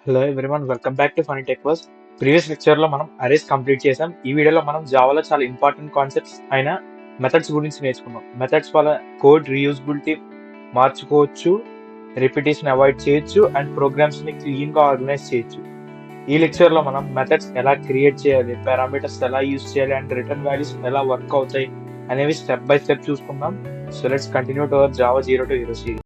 Hello everyone, welcome back to Funny Tech Verse. Previous lecture లో మనం arrays complete చేసాం. ఈ వీడియోలో మనం జావాలో చాలా ఇంపార్టెంట్ కాన్సెప్ట్స్ అయిన మెథడ్స్ గురించి నేర్చుకున్నాం. మెథడ్స్ వల్ల కోడ్ రీయూజబిలిటీ మార్చుకోవచ్చు, రిపిటేషన్ అవాయిడ్ చేయొచ్చు అండ్ ప్రోగ్రామ్స్ ని క్లీన్ గా ఆర్గనైజ్ చేయొచ్చు. ఈ లెక్చర్ లో మనం మెథడ్స్ ఎలా క్రియేట్ చేయాలి, పారామీటర్స్ ఎలా యూజ్ చేయాలి అండ్ రిటర్న్ వాల్యూస్ ఎలా వర్క్ అవుతాయి అనేవి స్టెప్ బై స్టెప్ చూసుకుందాం. So let's continue to our Java 0 to hero series.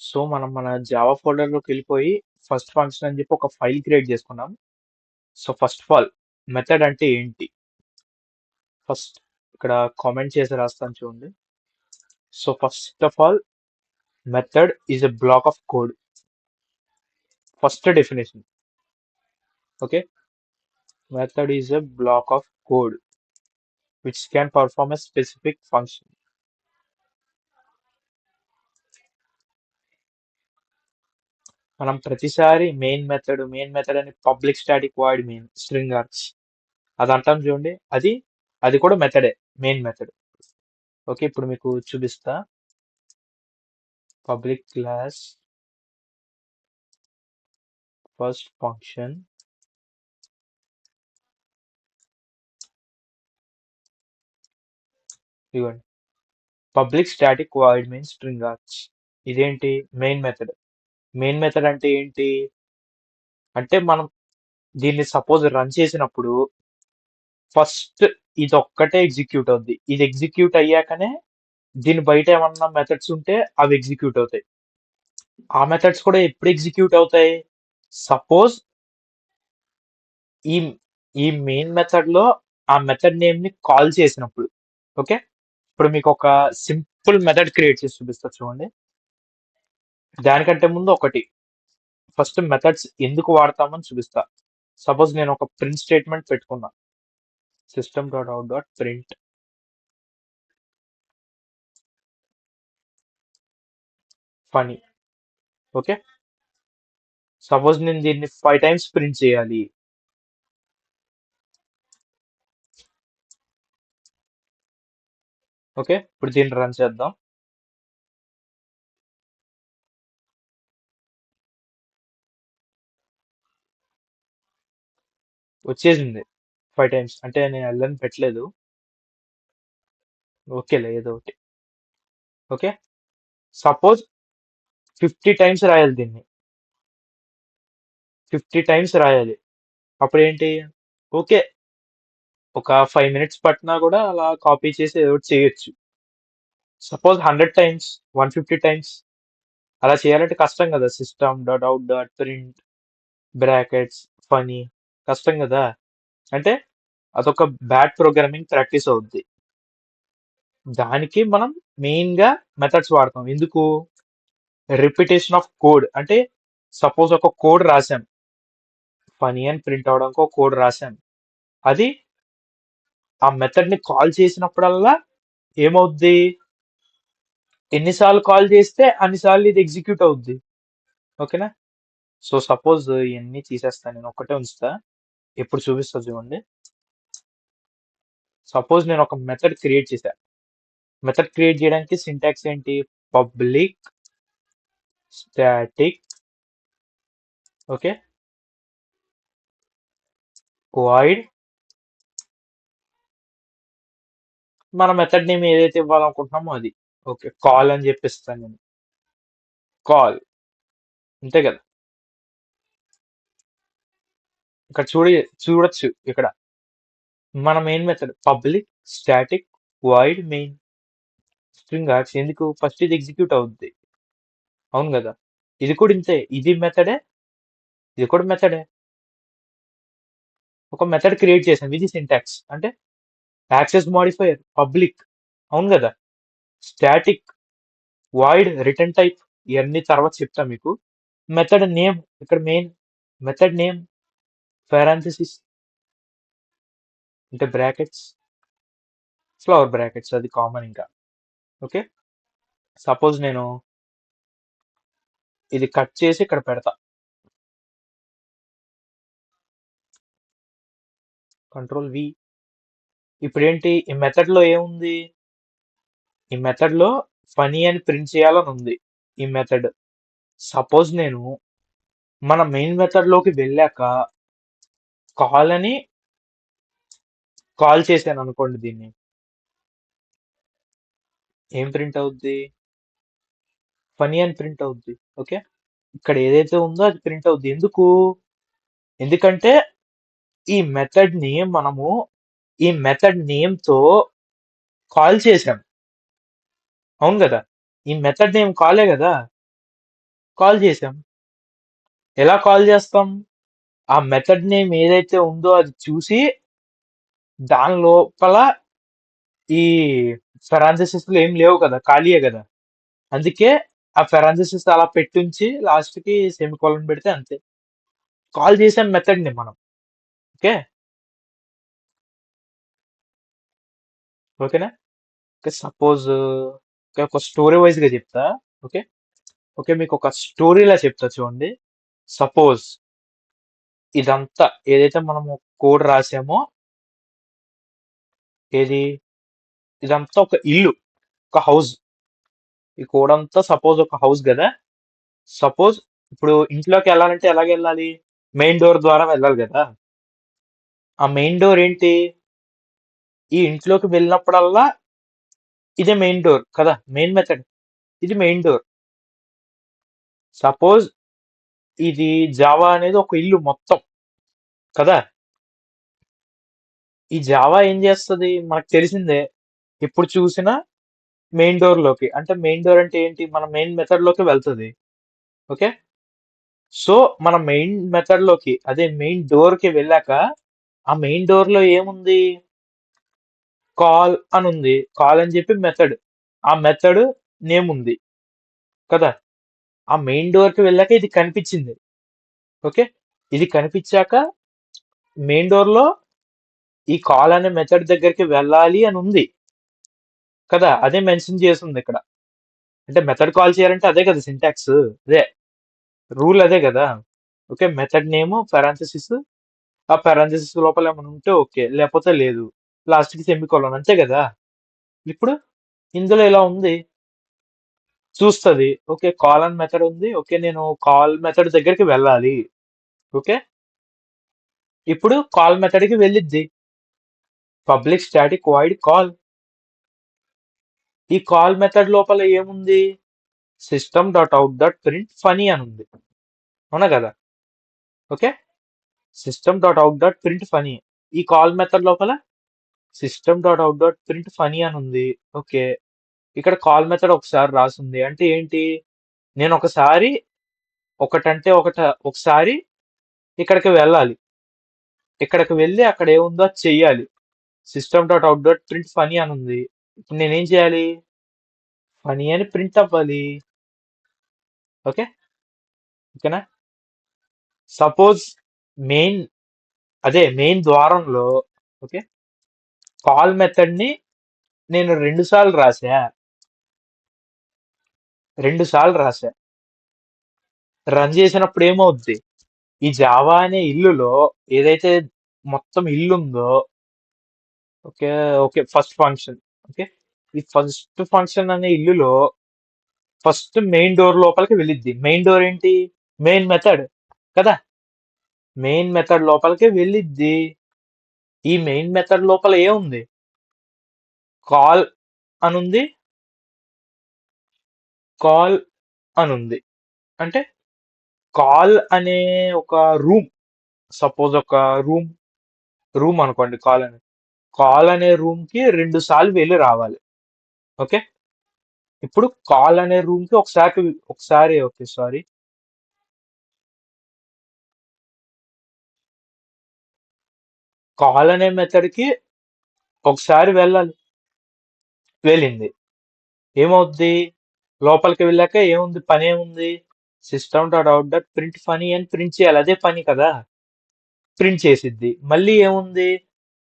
So మనం మన జావా ఫోల్డర్ లోకి వెళ్ళిపోయి ఫస్ట్ ఫంక్షన్ అని చెప్పి ఒక ఫైల్ క్రియేట్ చేసుకున్నాం. So first of all method అంటే ఏంటి, ఫస్ట్ ఇక్కడ కామెంట్ చేసి రాస్తాను చూడండి. So first of all method is a black of code. First definition, okay, method is a black of code which can perform a specific function. మనం ప్రతిసారి main method అని public static void main string args అది అంటాం చూడండి, అది కూడా మెథడే, main method. Okay, ఇప్పుడు మీకు చూపిస్తా. పబ్లిక్ క్లాస్ ఫస్ట్ ఫంక్షన్ ఇవ్వండి, public static void main string args. ఇదేంటి మెయిన్ మెథడ్. మెయిన్ మెథడ్ అంటే ఏంటి అంటే మనం దీన్ని సపోజ్ రన్ చేసినప్పుడు ఫస్ట్ ఇది ఒక్కటే ఎగ్జిక్యూట్ అవుద్ది. ఇది ఎగ్జిక్యూట్ అయ్యాకనే దీని బయట ఏమన్నా మెథడ్స్ ఉంటే అవి ఎగ్జిక్యూట్ అవుతాయి. ఆ మెథడ్స్ కూడా ఎప్పుడు ఎగ్జిక్యూట్ అవుతాయి, సపోజ్ ఈ ఈ మెయిన్ మెథడ్ లో ఆ మెథడ్ నేమ్ ని కాల్ చేసినప్పుడు. ఓకే, ఇప్పుడు మీకు ఒక సింపుల్ మెథడ్ క్రియేట్ చేసి చూపిస్తా చూడండి. దానికంటే ముందు ఒకటి, ఫస్ట్ మెథడ్స్ ఎందుకు వాడతామని చూపిస్తా. సపోజ్ నేను ఒక ప్రింట్ స్టేట్మెంట్ పెట్టుకున్నా, system.out.print ఫనీ. ఓకే, సపోజ్ నేను దీన్ని 5 times ప్రింట్ చేయాలి. ఓకే, ఇప్పుడు దీన్ని రన్ చేద్దాం. వచ్చేసింది 5 times, అంటే నేను ఎల్లని పెట్టలేదు. ఓకేలే, ఏదో ఒకటి. ఓకే, సపోజ్ 50 times రాయాలి, దీన్ని 50 times రాయాలి. అప్పుడు ఏంటి, ఓకే, ఒక 5 minutes పట్టినా కూడా అలా కాపీ చేసి ఏదో ఒకటి చేయొచ్చు. సపోజ్ 100 times, 150 times అలా చేయాలంటే కష్టం కదా. system.out.print బ్రాకెట్స్ ఫనీ, కష్టం కదా. అంటే అదొక బ్యాడ్ ప్రోగ్రామింగ్ ప్రాక్టీస్ అవుద్ది. దానికి మనం మెయిన్ గా మెథడ్స్ వాడతాం. ఎందుకు, రిపిటేషన్ ఆఫ్ కోడ్. అంటే సపోజ్ ఒక కోడ్ రాసాం, ఫనీ అని ప్రింట్ అవడానికి ఒక కోడ్ రాసాం. అది ఆ మెథడ్ ని కాల్ చేసినప్పుడల్లా ఏమవుద్ది, ఎన్నిసార్లు కాల్ చేస్తే అన్నిసార్లు ఇది ఎగ్జిక్యూట్ అవుద్ది. ఓకేనా. సో సపోజ్ ఇవన్నీ తీసేస్తాను, నేను ఒక్కటే ఉంచుతా, ఎప్పుడు చూపిస్తా చూడండి. సపోజ్ నేను ఒక మెథడ్ క్రియేట్ చేశా. మెథడ్ క్రియేట్ చేయడానికి సింటాక్స్ ఏంటి, పబ్లిక్ స్టాటిక్, ఓకే, వాయిడ్ మన మెథడ్ నేమ్ ఏదైతే ఇవ్వాలనుకుంటున్నామో అది. ఓకే, కాల్ అని చెప్పిస్తాను నేను, కాల్, అంతే కదా. ఇక్కడ చూడొచ్చు ఇక్కడ మన main method public static void main string args. ఎందుకు, ఫస్ట్ ఇది ఎగ్జిక్యూట్ అవుద్ది, అవును కదా. ఇది కూడా ఇంతే, ఇది మెథడే, ఇది కూడా మెథడే. ఒక మెథడ్ క్రియేట్ చేసాం, ఇది సింటాక్స్. అంటే యాక్సెస్ మాడిఫైయర్ పబ్లిక్, అవును కదా. స్టాటిక్ వాయిడ్ రిటర్న్ టైప్, ఇవన్నీ తర్వాత చెప్తా మీకు. మెథడ్ నేమ్, ఇక్కడ మెయిన్ మెథడ్ నేమ్ పారాంథసిస్ అంటే బ్రాకెట్స్, ఫ్లవర్ బ్రాకెట్స్, అది కామన్ ఇంకా. ఓకే, సపోజ్ నేను ఇది కట్ చేసి ఇక్కడ పెడతా. Control V. ఇప్పుడేంటి ఈ మెథడ్ లో ఏముంది? ఈ మెథడ్ లో ఫనీ అని ప్రింట్ చేయాలని ఉంది ఈ మెథడ్. సపోజ్ నేను మన మెయిన్ మెథడ్ లోకి వెళ్ళాక కాల్ అని కాల్ చేశాను అనుకోండి, దీన్ని ఏం ప్రింట్ అవుద్ది? ఫనీ అని ప్రింట్ అవుద్ది. ఓకే, ఇక్కడ ఏదైతే ఉందో అది ప్రింట్ అవుద్ది. ఎందుకంటే ఈ మెథడ్ ని మనము ఈ మెథడ్ నేమ్ తో కాల్ చేసాం. అవును కదా, ఈ మెథడ్ నేమ్ కాలే కదా, కాల్ చేసాం. ఎలా కాల్ చేస్తాం? ఆ మెథడ్ నేమ్ ఏదైతే ఉందో అది చూసి దాని లోపల ఈ ఫెరాంథసిస్ లో ఏం లేవు కదా, ఖాళీయే కదా. అందుకే ఆ ఫెరాంథసిస్ అలా పెట్టుంచి లాస్ట్ కి సెమికోలన్ పెడితే అంతే. కాల్ చేసాం మెథడ్ ని మనం. ఓకే, ఓకేనా? ఓకే, సపోజ్ ఒక స్టోరీ వైజ్ గా చెప్తా. ఓకే, ఓకే, మీకు ఒక స్టోరీలా చెప్తా చూడండి. సపోజ్ ఇదంతా ఏదైతే మనము కోడ్ రాసామో, ఏది ఇదంతా ఒక ఇల్లు, ఒక హౌస్. ఈ కోడ్ అంతా సపోజ్ ఒక హౌస్ కదా. సపోజ్ ఇప్పుడు ఇంట్లోకి వెళ్ళాలంటే ఎలాగ వెళ్ళాలి? మెయిన్ డోర్ ద్వారా వెళ్ళాలి కదా. ఆ మెయిన్ డోర్ ఏంటి? ఈ ఇంట్లోకి వెళ్ళినప్పుడల్లా ఇదే మెయిన్ డోర్ కదా, మెయిన్ మెథడ్. ఇది మెయిన్ డోర్. సపోజ్ ఇది జావా అనేది ఒక ఇల్లు మొత్తం కదా. ఈ జావా ఏం చేస్తుంది మనకు తెలిసిందే, ఎప్పుడు చూసినా మెయిన్ డోర్ లోకి, అంటే మెయిన్ డోర్ అంటే ఏంటి? మన మెయిన్ మెథడ్ లోకి వెళ్తుంది. ఓకే, సో మన మెయిన్ మెథడ్ లోకి, అదే మెయిన్ డోర్ కి వెళ్ళాక ఆ మెయిన్ డోర్ లో ఏముంది? కాల్ అని ఉంది. కాల్ అని చెప్పి మెథడ్, ఆ మెథడ్ నేమ్ ఉంది కదా. ఆ మెయిన్ డోర్ కి వెళ్ళాక ఇది కనిపించింది. ఓకే, ఇది కనిపించాక మెయిన్ డోర్ లో ఈ కాల్ అనే మెథడ్ దగ్గరికి వెళ్ళాలి అని ఉంది కదా, అదే మెన్షన్ చేసింది ఇక్కడ. అంటే మెథడ్ కాల్ చేయాలంటే అదే కదా సింటాక్స్, అదే రూల్, అదే కదా. ఓకే, మెథడ్ నేమ్ పారాంథసిస్, ఆ పారాంథసిస్ లోపల ఏమైనా ఉంటే ఓకే, లేకపోతే లేదు, లాస్ట్ కి సెమికోలన్, అంతే కదా. ఇప్పుడు ఇందులో ఇలా ఉంది, చూస్తుంది. ఓకే, కాల్ అని మెథడ్ ఉంది. ఓకే, నేను కాల్ మెథడ్ దగ్గరికి వెళ్ళాలి. ఓకే, ఇప్పుడు కాల్ మెథడ్ కి వెళ్ళిద్ది. Public static void call. ఈ కాల్ మెథడ్ లోపల ఏముంది? System dot out dot print funny అని ఉంది, అవునా కదా. Okay, system dot out dot print funny. ఈ కాల్ మెథడ్ లోపల system dot out dot print funny అని ఉంది. ఓకే, ఇక్కడ కాల్ మెథడ్ ఒకసారి రాసింది అంటే ఏంటి? నేను ఒకసారి ఒకసారి ఇక్కడికి వెళ్ళాలి, ఇక్కడికి వెళ్ళి అక్కడ ఏముందో అది చెయ్యాలి. System dot out dot print funny అని ఉంది. ఇప్పుడు నేనేం చేయాలి? ఫనీ అని ప్రింట్ అవ్వాలి. ఓకే, ఓకేనా? సపోజ్ మెయిన్, అదే మెయిన్ ద్వారంలో, ఓకే, కాల్ మెథడ్ ని నేను రెండు సార్లు రాశా. రన్ చేసినప్పుడు ఏమవుద్ది? ఈ జావా అనే ఇల్లులో ఏదైతే మొత్తం ఇల్లు ఉందో, okay, okay, first function. Okay, ఈ ఫస్ట్ ఫంక్షన్ అనే ఇల్లులో ఫస్ట్ మెయిన్ డోర్ లోపలికి వెళ్ళిద్ది. మెయిన్ డోర్ ఏంటి? మెయిన్ మెథడ్ కదా. మెయిన్ మెథడ్ లోపలికి వెళ్ళిద్ది. ఈ మెయిన్ మెథడ్ లోపల ఏముంది? కాల్ అనుంది, కాల్ అనుంది. అంటే కాల్ అనే ఒక రూమ్, సపోజ్ ఒక రూమ్ రూమ్ అనుకోండి, కాల్ అనే రూమ్ కి రెండు సార్లు వెళ్ళి రావాలి. ఓకే, ఇప్పుడు కాల్ అనే రూమ్ కి ఒకసారి ఓకే, సారీ, కాల్ అనే మెథడ్ కి ఒకసారి వెళ్ళాలి, వెళ్ళింది. ఏమవుద్ది? లోపలికి వెళ్ళాక ఏముంది? పని ఏముంది? System dot out dot print funny అని ప్రింట్ చేయాలి, అదే పని కదా. ప్రింట్ చేసిద్ది. మళ్ళీ ఏముంది?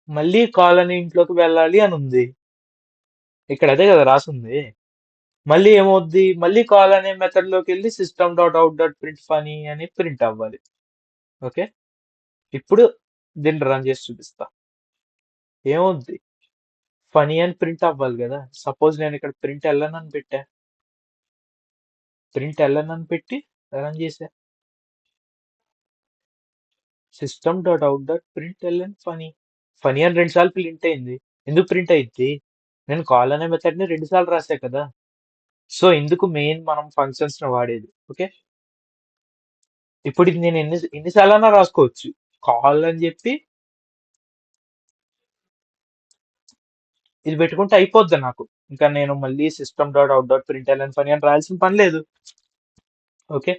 మళ్ళీ కాల్ అనే ఇంట్లోకి వెళ్ళాలి అని ఉంది. ఇక్కడ అదే కదా రాసింది. మళ్ళీ ఏమవుద్ది? మళ్ళీ కాల్ అనే మెథడ్ లోకి వెళ్ళి system dot out dot print funny అని ప్రింట్ అవ్వాలి. ఓకే, ఇప్పుడు దీన్ని రన్ చేసి చూపిస్తా. ఏమవుద్ది? ఫనీ అని ప్రింట్ అవ్వాలి కదా! సపోజ్ నేను ఇక్కడ ప్రింట్ ఎల్ఎన్ అని పెట్టా. ప్రింట్ ఎల్ఎన్ అని పెట్టి రన్ చేశా. System dot out dot print ln funny. Funny అని 2 సార్లు ప్రింట్ అయింది. ఎందుకు ప్రింట్ అయింది? నేను కాల్ అనే మెథడ్ ని 2 సార్లు రాసా కదా! సో ఇందుకు మెయిన్ మనం ఫంక్షన్స్ ని వాడేది. ఓకే, ఇప్పుడు ఇది నేను ఎన్నిసార్లైనా రాసుకోవచ్చు. కాల్ అని చెప్పి ఇది పెట్టుకుంటే అయిపోద్ది నాకు. ఇంకా నేను మళ్ళీ system dot out dot print ln funny అని రాయాల్సిన పని లేదు. ఓకే,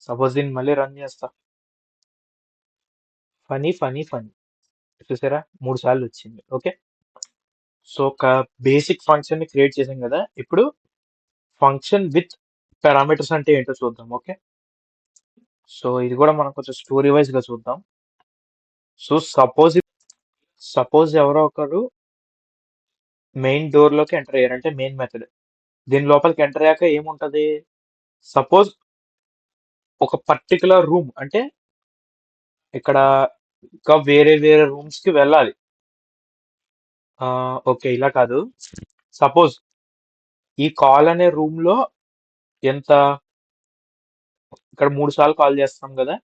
సపోజ్ దీన్ని మళ్ళీ రన్ చేస్తా. ఫనీ ఫనీ ఫనీ చూసారా, 3 సార్లు వచ్చింది. ఓకే, సో ఒక బేసిక్ ఫంక్షన్ ని క్రియేట్ చేసాం కదా. ఇప్పుడు ఫంక్షన్ విత్ పారామీటర్స్ అంటే ఏంటో చూద్దాం. ఓకే, సో ఇది కూడా మనం కొంచెం స్టోరీ వైజ్ గా చూద్దాం. సో సపోజ్ ఎవరో ఒకరు మెయిన్ డోర్ లోకి ఎంటర్ అయ్యారు, అంటే మెయిన్ మెథడ్. దీని లోపలికి ఎంటర్ అయ్యాక ఏముంటది? సపోజ్ ఒక పర్టికులర్ రూమ్, అంటే ఇక్కడ ఇంకా వేరే వేరే రూమ్స్ కి వెళ్ళాలి. ఓకే, ఇలా కాదు. సపోజ్ ఈ కాల్ అనే రూమ్ లో ఎంత, ఇక్కడ 3 సార్లు కాల్ చేస్తాం కదా.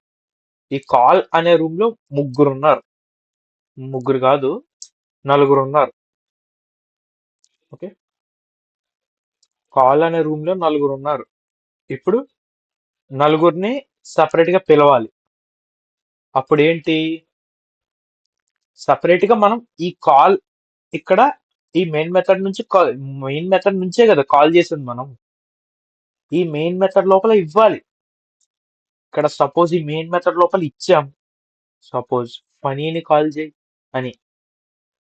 ఈ కాల్ అనే రూమ్ లో ముగ్గురు ఉన్నారు. ముగ్గురు కాదు, నలుగురు ఉన్నారు. ఓకే, కాల్ అనే రూమ్ లో నలుగురు ఉన్నారు. ఇప్పుడు నలుగురిని సపరేట్ గా పిలవాలి. అప్పుడు ఏంటి? సపరేట్ గా మనం ఈ కాల్ ఇక్కడ ఈ మెయిన్ మెథడ్ నుంచి మెయిన్ మెథడ్ నుంచే కదా కాల్ చేసింది మనం. ఈ మెయిన్ మెథడ్ లోపల ఇవ్వాలి. ఇక్కడ సపోజ్ ఈ మెయిన్ మెథడ్ లోపల ఇచ్చాం, సపోజ్ ఫనీని కాల్ చేయి అని.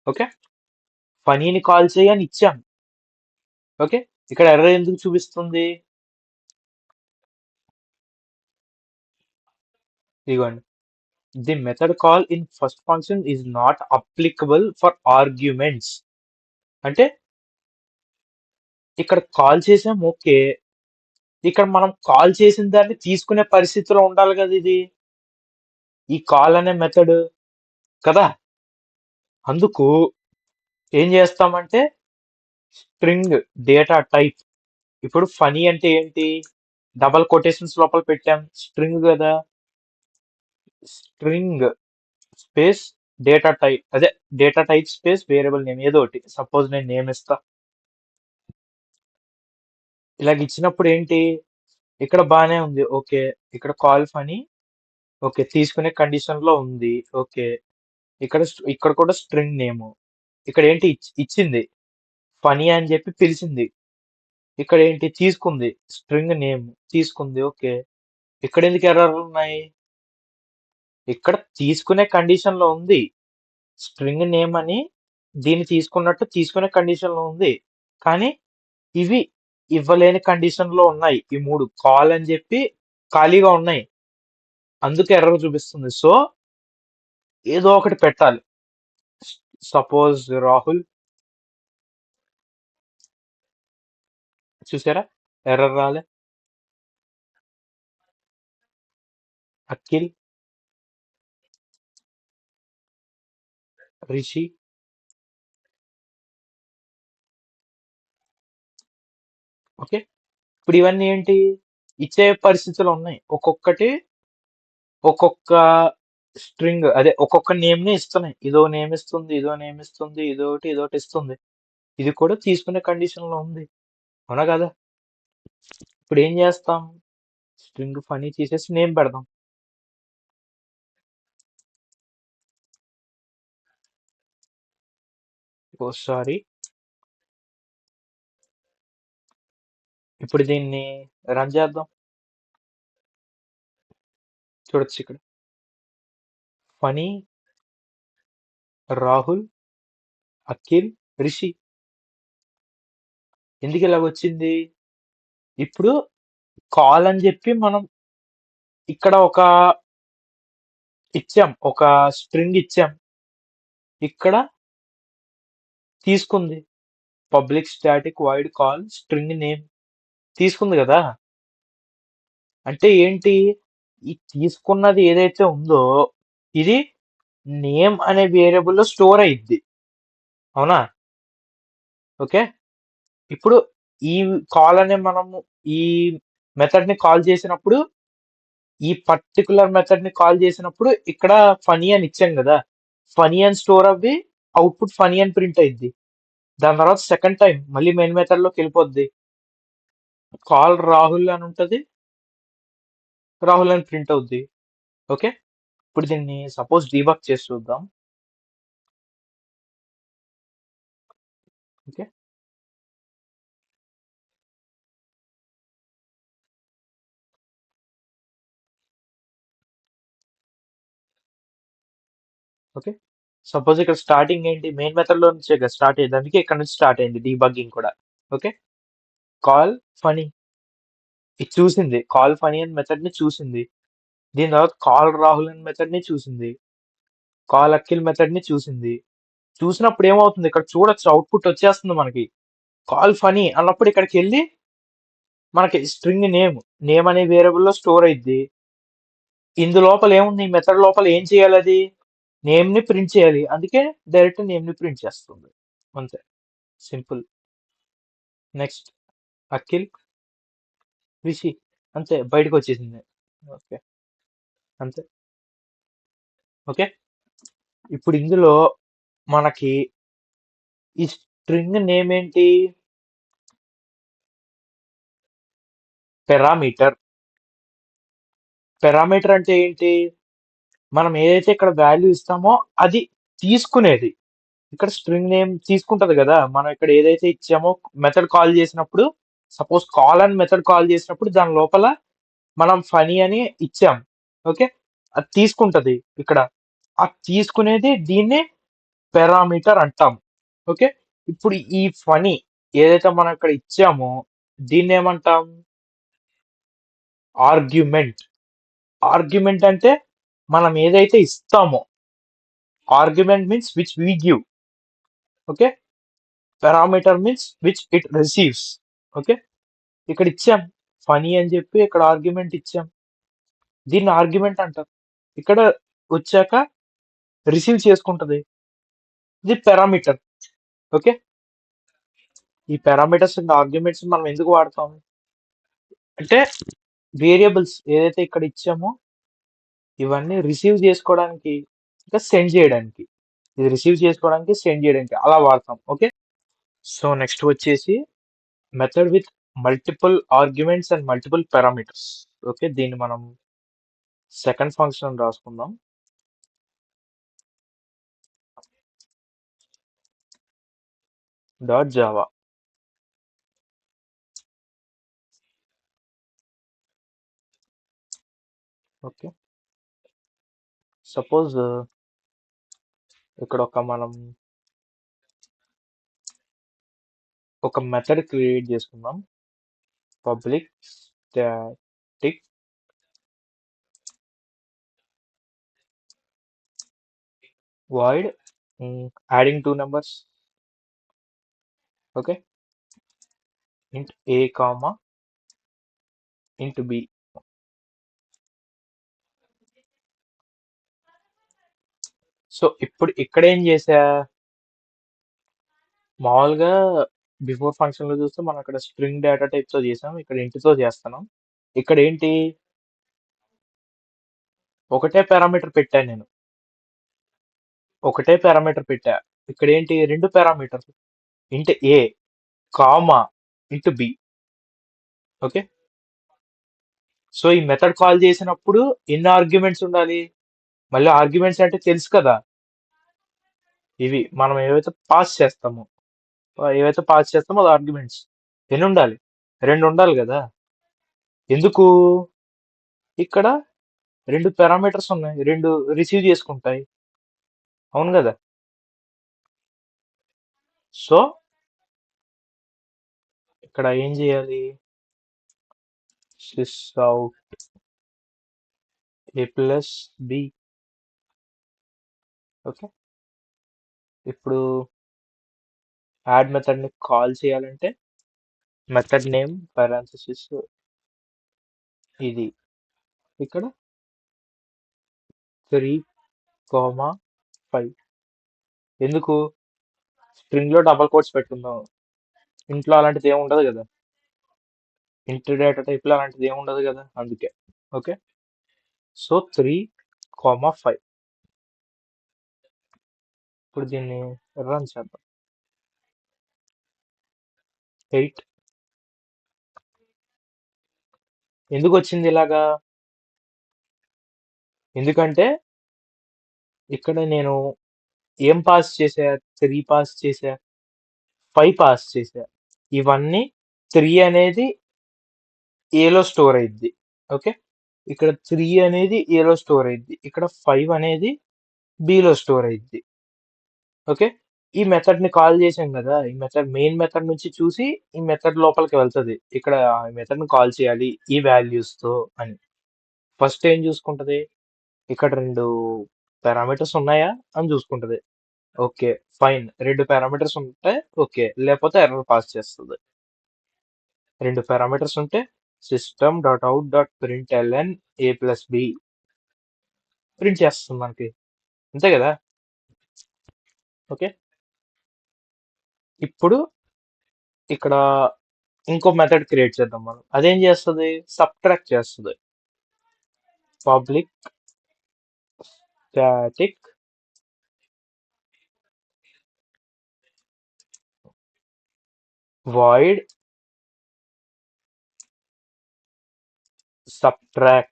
ఓకే, ఫనీని కాల్ చేయి అని ఇచ్చాం. ఓకే, ఇక్కడ ఎర్రర్ ఎందుకు చూపిస్తుంది? ఇదిగోండి, the method call in first function is not applicable for arguments. అంటే ఇక్కడ కాల్ చేసాం, ఓకే. ఇక్కడ మనం కాల్ చేసిన దాన్ని తీసుకునే పరిస్థితిలో ఉండాలి కదా ఇది, ఈ కాల్ అనే మెథడ్ కదా. అందుకు ఏం చేస్తామంటే స్ట్రింగ్ డేటా టైప్. ఇప్పుడు ఫనీ అంటే ఏంటి? డబల్ కొటేషన్స్ లోపల పెట్టాం, స్ట్రింగ్ కదా. స్ట్రింగ్ స్పేస్ డేటా టైప్, అదే data type space variable name ఏదో ఒకటి. సపోజ్ నేను నేమ్ ఇస్తా. ఇలాగ ఇచ్చినప్పుడు ఏంటి? ఇక్కడ బానే ఉంది. ఓకే, ఇక్కడ కాల్ ఫనీ, ఓకే, తీసుకునే కండిషన్ లో ఉంది. ఓకే, ఇక్కడ కూడా స్ట్రింగ్ నేమ్. ఇక్కడ ఏంటి ఇచ్చింది ఫనీ అని చెప్పి పిలిచింది. ఇక్కడ ఏంటి తీసుకుంది, స్ట్రింగ్ నేమ్ తీసుకుంది. ఓకే, ఇక్కడ ఎందుకు ఎర్రర్లు ఉన్నాయి? ఇక్కడ తీసుకునే కండిషన్ లో ఉంది, స్ట్రింగ్ నేమ్ అని దీన్ని తీసుకున్నట్టు తీసుకునే కండిషన్ లో ఉంది. కానీ ఇవి ఇవ్వలేని కండిషన్ లో ఉన్నాయి. ఈ 3 కాల్ అని చెప్పి ఖాళీగా ఉన్నాయి, అందుకే ఎర్రర్ చూపిస్తుంది. సో ఏదో ఒకటి పెట్టాలి. సపోజ్ రాహుల్, చూసారా ఎర్రర్ రాలే. అఖిల్, రిషి. ఓకే, ఇప్పుడు ఇవన్నీ ఏంటి? ఇచ్చే పరిస్థితులు ఉన్నాయి. ఒక్కొక్కటి ఒక్కొక్క స్ట్రింగ్, అదే ఒక్కొక్క నేమ్ ని ఇస్తున్నాయి. ఇదో నేమ్ ఇస్తుంది, ఇదో నేమ్ ఇస్తుంది, ఇదోటి ఇస్తుంది. ఇది కూడా తీసుకునే కండిషన్ లో ఉంది, అవునా కదా? ఇప్పుడు ఏం చేస్తాం? స్ట్రింగ్ ఫనీ తీసేసి నేమ్ పెడదాం. ఓ సారీ, ఇప్పుడు దీన్ని రన్ చేద్దాం. చూడొచ్చు ఇక్కడ ఫనీ, రాహుల్, అఖిల్, రిషి. ఎందుకు ఇలాగ వచ్చింది? ఇప్పుడు కాల్ అని చెప్పి మనం ఇక్కడ ఒక ఇచ్చాం, ఒక స్ట్రింగ్ ఇచ్చాం. ఇక్కడ తీసుకుంది public static void call string name తీసుకుంది కదా. అంటే ఏంటి? ఈ తీసుకున్నది ఏదైతే ఉందో ఇది నేమ్ అనే వేరియబుల్ లో స్టోర్ అయ్యిద్ది. అవునా? ఓకే. ఇప్పుడు ఈ కాల్ అనే మనము ఈ మెథడ్ ని కాల్ చేసినప్పుడు ఈ పర్టికులర్ మెథడ్ ని కాల్ చేసినప్పుడు ఇక్కడ ఫనీ అని ఇచ్చాం కదా, ఫనీ అని స్టోర్ అవ్వి అవుట్పుట్ ఫనీ అని ప్రింట్ అయింది. దాని తర్వాత సెకండ్ టైం మళ్ళీ మెయిన్ మెథడ్ లోకి వెళ్ళిపోద్ది, కాల్ రాహుల్ అని ఉంటది, రాహుల్ అని ప్రింట్ అవుద్ది. ఓకే. ఇప్పుడు దీన్ని సపోజ్ డీబగ్ చేసి చూద్దాం. ఓకే. ఓకే. సపోజ్ ఇక్కడ స్టార్టింగ్ ఏంటి, మెయిన్ మెథడ్ లో నుంచే కదా స్టార్ట్ అయ్యింది, అందుకే ఇక్కడ నుంచి స్టార్ట్ అయింది డీబగ్గింగ్ కూడా. ఓకే. కాల్ ఫనీ ఇది చూసింది, కాల్ ఫనీ అని మెథడ్ ని చూసింది. దీని తర్వాత కాల్ రాహుల్ అని మెథడ్ ని చూసింది, కాల్ అఖిల్ మెథడ్ ని చూసింది. చూసినప్పుడు ఏమవుతుంది, ఇక్కడ చూడొచ్చు అవుట్పుట్ వచ్చేస్తుంది మనకి కాల్ ఫనీ అన్నప్పుడు ఇక్కడికి వెళ్ళి మనకి స్ట్రింగ్ నేమ్, నేమ్ అనే వేరియబుల్ లో స్టోర్ అయింది. ఇందు లోపల ఏముంది, ఈ మెథడ్ లోపల ఏం చేయాలి, అది నేమ్ ని ప్రింట్ చేయాలి, అందుకే డైరెక్ట్ నేమ్ ని ప్రింట్ చేస్తుంది. అంతే, సింపుల్. నెక్స్ట్ అఖిల్, రిషి, అంతే బయటకు వచ్చేసింది. ఓకే. అంతే. ఓకే. ఇప్పుడు ఇందులో మనకి ఈ స్ట్రింగ్ నేమ్ ఏంటి, పెరామీటర్. పెరామీటర్ అంటే ఏంటి, మనం ఏదైతే ఇక్కడ వాల్యూ ఇస్తామో అది తీసుకునేది. ఇక్కడ స్ట్రింగ్ నేమ్ తీసుకుంటది కదా, మనం ఇక్కడ ఏదైతే ఇచ్చామో మెథడ్ కాల్ చేసినప్పుడు, సపోజ్ కాల్ అని మెథడ్ కాల్ చేసినప్పుడు దాని లోపల మనం ఫనీ అని ఇచ్చాం. ఓకే. అది తీసుకుంటది ఇక్కడ, అది తీసుకునేది దీన్ని పారామీటర్ అంటాం. ఓకే. ఇప్పుడు ఈ ఫనీ ఏదైతే మనం ఇక్కడ ఇచ్చామో దీన్ని ఏమంటాం, ఆర్గ్యుమెంట్. ఆర్గ్యుమెంట్ అంటే మనం ఏదైతే ఇస్తామో, argument means which we give. Okay. Parameter means which it receives. Okay. ఇక్కడ ఇచ్చాం ఫనీ అని చెప్పి, ఇక్కడ ఆర్గ్యుమెంట్ ఇచ్చాం, దీన్ని ఆర్గ్యుమెంట్ అంటారు. ఇక్కడ వచ్చాక రిసీవ్ చేసుకుంటది, ఇది పారామీటర్. ఓకే. ఈ పారామీటర్స్ అండ్ ఆర్గ్యుమెంట్స్ మనం ఎందుకు వాడతాం అంటే, వేరియబుల్స్ ఏదైతే ఇక్కడ ఇచ్చామో ఇవన్నీ రిసీవ్ చేసుకోవడానికి, ఇంకా సెండ్ చేయడానికి, ఇది రిసీవ్ చేసుకోవడానికి సెండ్ చేయడానికి అలా వాడతాం. ఓకే. సో నెక్స్ట్ వచ్చేసి method with multiple arguments and multiple parameters. Okay. దీన్ని మనం సెకండ్ ఫంక్షన్ రాసుకుందాం. Dot Java. ఓకే. సపోజ్ ఇక్కడ మనం ఒక మెథడ్ క్రియేట్ చేసుకుందాం, public static void adding two numbers. Okay. int a comma int b. So ఇప్పుడు ఇక్కడ ఏం చేసా, మామూలుగా బిఫోర్ ఫంక్షన్ లో చూస్తే మనం అక్కడ స్ట్రింగ్ డేటా టైప్ తో చేసాం, ఇక్కడ int తో చేస్తున్నాం. ఇక్కడ ఏంటి, ఒకటే పారామీటర్ పెట్టాను నేను, ఒకటే పారామీటర్ పెట్టా. ఇక్కడ ఏంటి, రెండు parameter, int a comma int b. Okay. So ఈ మెథడ్ కాల్ చేసినప్పుడు ఎన్ని ఆర్గ్యుమెంట్స్ ఉండాలి, మళ్ళీ ఆర్గ్యుమెంట్స్ అంటే తెలుసు కదా, ఇవి మనం ఏవైతే పాస్ చేస్తామో, అది ఆర్గ్యుమెంట్స్ ఎన్ని ఉండాలి, రెండు ఉండాలి కదా. ఎందుకు, ఇక్కడ రెండు పారామీటర్స్ ఉన్నాయి, రెండు రిసీవ్ చేసుకుంటాయి, అవును కదా. సో ఇక్కడ ఏం చేయాలి, sys out a plus b. Okay. ఇప్పుడు యాడ్ మెథడ్ ని కాల్ చేయాలంటే మెథడ్ నేమ్ పారాంథసిస్ ఇది, ఇక్కడ 3, 5. ఎందుకు, స్ట్రింగ్ లో డబల్ కోట్స్ పెట్టుకుందాం. ఇంట్లో అలాంటిది ఏమి ఉండదు కదా. ఇంటర్ డేటా టైప్ లో అలాంటిది ఏమి ఉండదు కదా, అందుకే. Okay, so 3,5. ఇప్పుడు దీన్ని రన్ చేద్దాం. 8. ఎందుకు వచ్చింది ఇలాగా? ఎందుకంటే ఇక్కడ నేను ఏం పాస్ చేసా, 3 పాస్ చేసా, 5 పాస్ చేసా. ఇవన్నీ 3 అనేది ఏలో స్టోర్ అయింది. ఓకే, ఇక్కడ 3 అనేది ఏలో స్టోర్ అయింది, ఇక్కడ 5 అనేది బిలో స్టోర్ అయింది. ఓకే, ఈ మెథడ్ ని కాల్ చేసాం కదా, ఈ మెథడ్ మెయిన్ మెథడ్ నుంచి చూసి ఈ మెథడ్ లోపలికి వెళ్తది. ఇక్కడ ఈ మెథడ్ ని కాల్ చేయాలి ఈ వాల్యూస్ తో అని. ఫస్ట్ ఏం చూసుకుంటది, ఇక్కడ 2 పారామీటర్స్ ఉన్నాయా అని చూసుకుంటది. ఓకే, ఫైన్, 2 పారామీటర్స్ ఉంటే ఓకే, లేకపోతే ఎర్రర్ పాస్ చేస్తుంది. 2 పారామీటర్స్ ఉంటే system.out.println a+b ప్రింట్ చేస్తుంది మనకి, అంతే కదా. ఓకే, ఇప్పుడు ఇక్కడ ఇంకో మెథడ్ క్రియేట్ చేద్దాం మనం. అదేం చేస్తుంది, సబ్ట్రాక్ట్ చేస్తుంది. Public static void subtract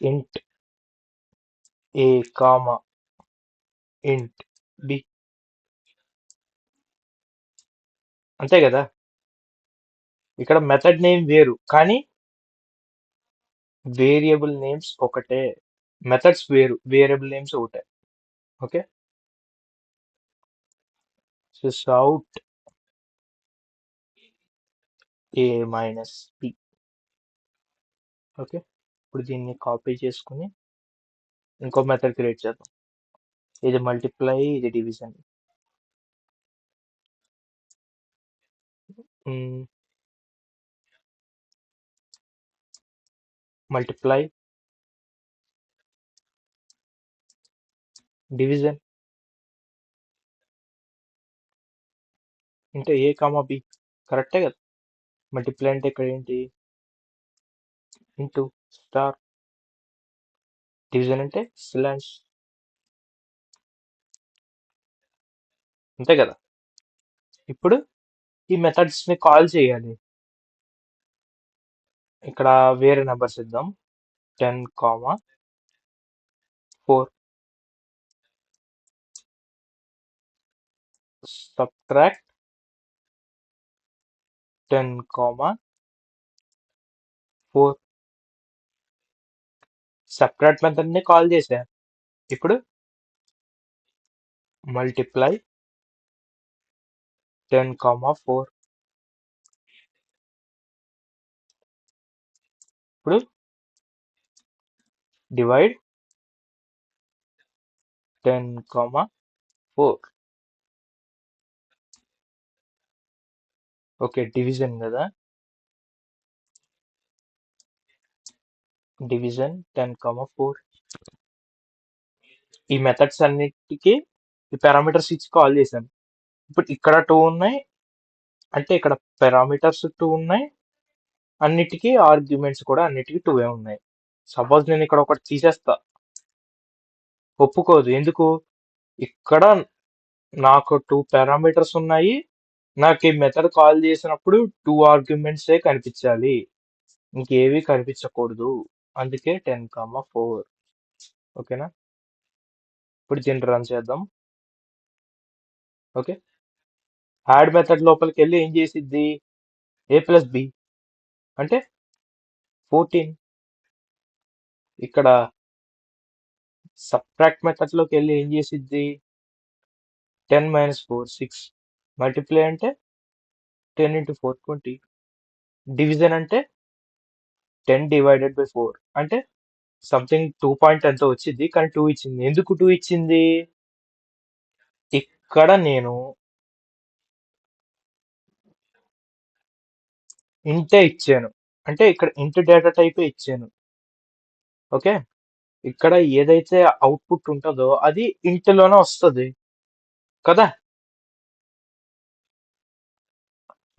int a comma int b, అంతే కదా. ఇక్కడ మెథడ్ నేమ్ వేరు కానీ వేరియబుల్ నేమ్స్ ఒకటే. మెథడ్స్ వేరు, వేరియబుల్ నేమ్స్ ఒకటే. Okay, out a minus b. Okay, ఇప్పుడు దీన్ని కాపీ చేసుకుని ఇంకో మెథడ్ క్రియేట్ చేద్దాం. ఇది మల్టిప్లై, ఇది డివిజన్. మల్టిప్లై, డివిజన్ అంటే ఏ కామా బి, కరెక్టే కదా. మల్టిప్లై అంటే ఇక్కడ ఏంటి, ఇంటూ స్టార్. డివిజన్ అంటే స్లాష్, అంతే కదా. ఇప్పుడు ఈ మెథడ్స్ ని కాల్ చేయాలి. ఇక్కడ వేరే నెంబర్స్ ఇద్దాం, 10,4. సబ్ట్రాక్ట్ 10,4. సబ్ట్రాక్ట్ మెథడ్ ని కాల్ చేసా. ఇప్పుడు మల్టిప్లై 10,4. ఇప్పుడు డివైడ్ 10,4. ఓకే, డివిజన్ కదా, డివిజన్ 10,4. ఈ మెథడ్స్ అన్నిటికీ ఈ పారామీటర్స్ ఇచ్చి కాల్ చేశాను. ఇప్పుడు ఇక్కడ 2 ఉన్నాయి, అంటే ఇక్కడ పారామీటర్స్ 2 ఉన్నాయి, అన్నిటికీ ఆర్గ్యుమెంట్స్ కూడా అన్నిటికీ 2 ఉన్నాయి. సపోజ్ నేను ఇక్కడ ఒకటి తీసేస్తా, ఒప్పుకోదు. ఎందుకు, ఇక్కడ నాకు 2 పారామీటర్స్ ఉన్నాయి, నాకు ఈ మెథడ్ కాల్ చేసినప్పుడు 2 ఆర్గ్యుమెంట్సే కనిపించాలి, ఇంకేవి కనిపించకూడదు. అందుకే 10,4. ఓకేనా, ఇప్పుడు దీన్ని రన్ చేద్దాం. ఓకే, యాడ్ మెథడ్ లోపలికి వెళ్ళి ఏం చేసిద్ది, a+b అంటే 14. ఇక్కడ సబ్ట్రాక్ట్ మెథడ్ లోకి వెళ్ళి ఏం చేసిద్ది, 10 - 4 6. మల్టిప్లై అంటే 10 × 4 20. డివిజన్ అంటే 10 / 4 అంటే సంథింగ్ 2 పాయింట్ ఎంతో వచ్చింది, కానీ 2 ఇచ్చింది. ఎందుకు 2 ఇచ్చింది, ఇక్కడ నేను ఇంటే ఇచ్చాను, అంటే ఇక్కడ ఇంట్ డేటా టైపే ఇచ్చాను. ఓకే, ఇక్కడ ఏదైతే అవుట్పుట్ ఉంటుందో అది ఇంట్లోనే వస్తుంది కదా.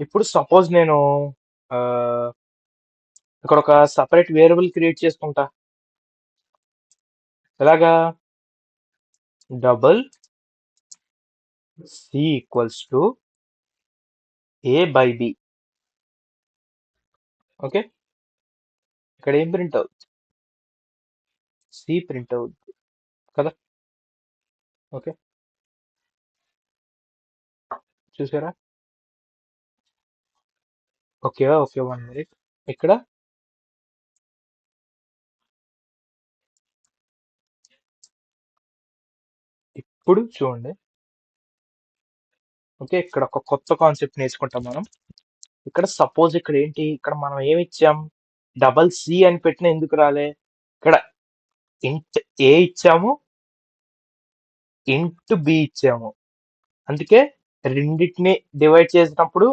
ఇప్పుడు సపోజ్ నేను ఆ, ఇక్కడ ఒక సపరేట్ వేరియబుల్ క్రియేట్ చేసుకుంటా. ఎలాగా? Double c equals to A/B. Okay, ఇక్కడ ఏం ప్రింట్ అవుతుంది? సి ప్రింట్ అవుతుంది కదా. ఓకే, చూసారా? Okay okay, 1 minute. ఇక్కడ ఇప్పుడు చూడండి. ఓకే, ఇక్కడ ఒక కొత్త కాన్సెప్ట్ నేర్చుకుంటాం మనం. ఇక్కడ సపోజ్ ఇక్కడ ఏంటి, ఇక్కడ మనం ఏమి ఇచ్చాం? డబల్ సి అని పెట్టిన ఎందుకు రాలే? ఇక్కడ ఇంట్ ఏ ఇచ్చాము, ఇంట్ బి ఇచ్చాము. అందుకే రెండింటిని డివైడ్ చేసినప్పుడు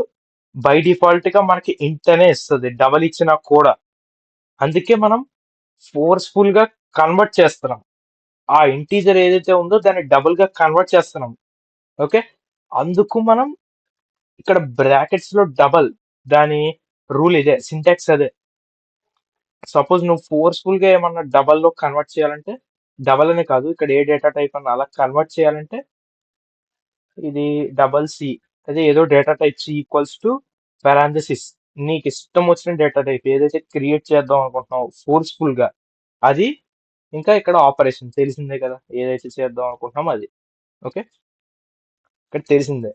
బై డిఫాల్ట్ గా మనకి ఇంట్ అనే ఇస్తుంది, డబల్ ఇచ్చినా కూడా. అందుకే మనం ఫోర్స్ఫుల్ గా కన్వర్ట్ చేస్తున్నాం. ఆ ఇంటీజర్ ఏదైతే ఉందో దాన్ని డబుల్ గా కన్వర్ట్ చేస్తున్నాం. ఓకే, అందుకు మనం ఇక్కడ బ్రాకెట్స్ లో డబల్, దాని రూల్ ఇదే, సింటాక్స్ అదే. సపోజ్ నువ్వు ఫోర్స్ఫుల్ గా ఏమన్నా డబల్ లో కన్వర్ట్ చేయాలంటే, డబల్ అనే కాదు, ఇక్కడ ఏ డేటా టైప్ అన్న అలా కన్వర్ట్ చేయాలంటే ఇది డబల్ సి, అదే ఏదో data type c equals to parenthesis. నీకు ఇష్టం వచ్చిన డేటా టైప్ ఏదైతే క్రియేట్ చేద్దాం అనుకుంటున్నావు ఫోర్స్ఫుల్ గా, అది. ఇంకా ఇక్కడ ఆపరేషన్ తెలిసిందే కదా, ఏదైతే చేద్దాం అనుకుంటున్నామో అది. ఓకే, ఇక్కడ తెలిసిందే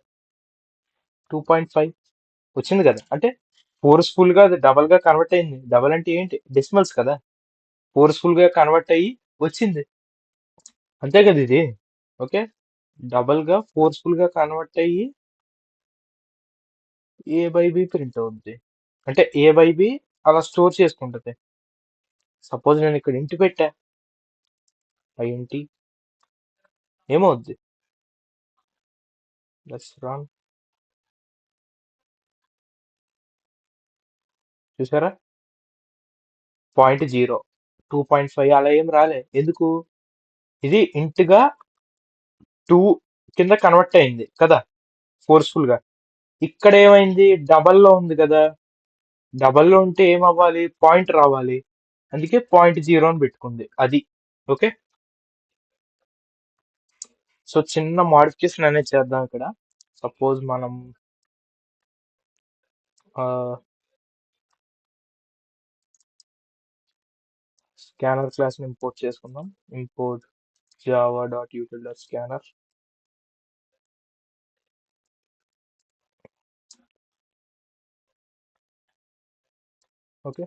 2.5 వచ్చింది కదా, అంటే ఫోర్స్ఫుల్ గా అది డబల్ గా కన్వర్ట్ అయింది. డబల్ అంటే ఏంటి? డెసిమల్స్ కదా. ఫోర్స్ఫుల్ గా కన్వర్ట్ అయ్యి వచ్చింది, అంతే కదా ఇది. ఓకే, డబల్ గా ఫోర్స్ఫుల్ గా కన్వర్ట్ అయ్యి A/B ప్రింట్ అవుద్ది. అంటే A/B అలా స్టోర్ చేసుకుంటది. సపోజ్ నేను ఇక్కడ ఇంటి పెట్టా, ఆ ఇంటి ఏమవుద్ది? Let's run. చూసారా? 0.0, 2.5 అలా ఏం రాలే. ఎందుకు? ఇది ఇంట్ గా 2 కింద కన్వర్ట్ అయింది కదా ఫోర్స్ఫుల్ గా. ఇక్కడ ఏమైంది? డబల్ లో ఉంది కదా. డబల్ లో ఉంటే ఏం అవ్వాలి? పాయింట్ రావాలి. అందుకే 0.0 అని పెట్టుకుంది అది. ఓకే, సో చిన్న మాడిఫికేషన్ అనేది చేద్దాం ఇక్కడ. సపోజ్ మనం స్కానర్ క్లాస్ ని ఇంపోర్ట్ చేసుకుందాం. Import java.util.scanner. Okay,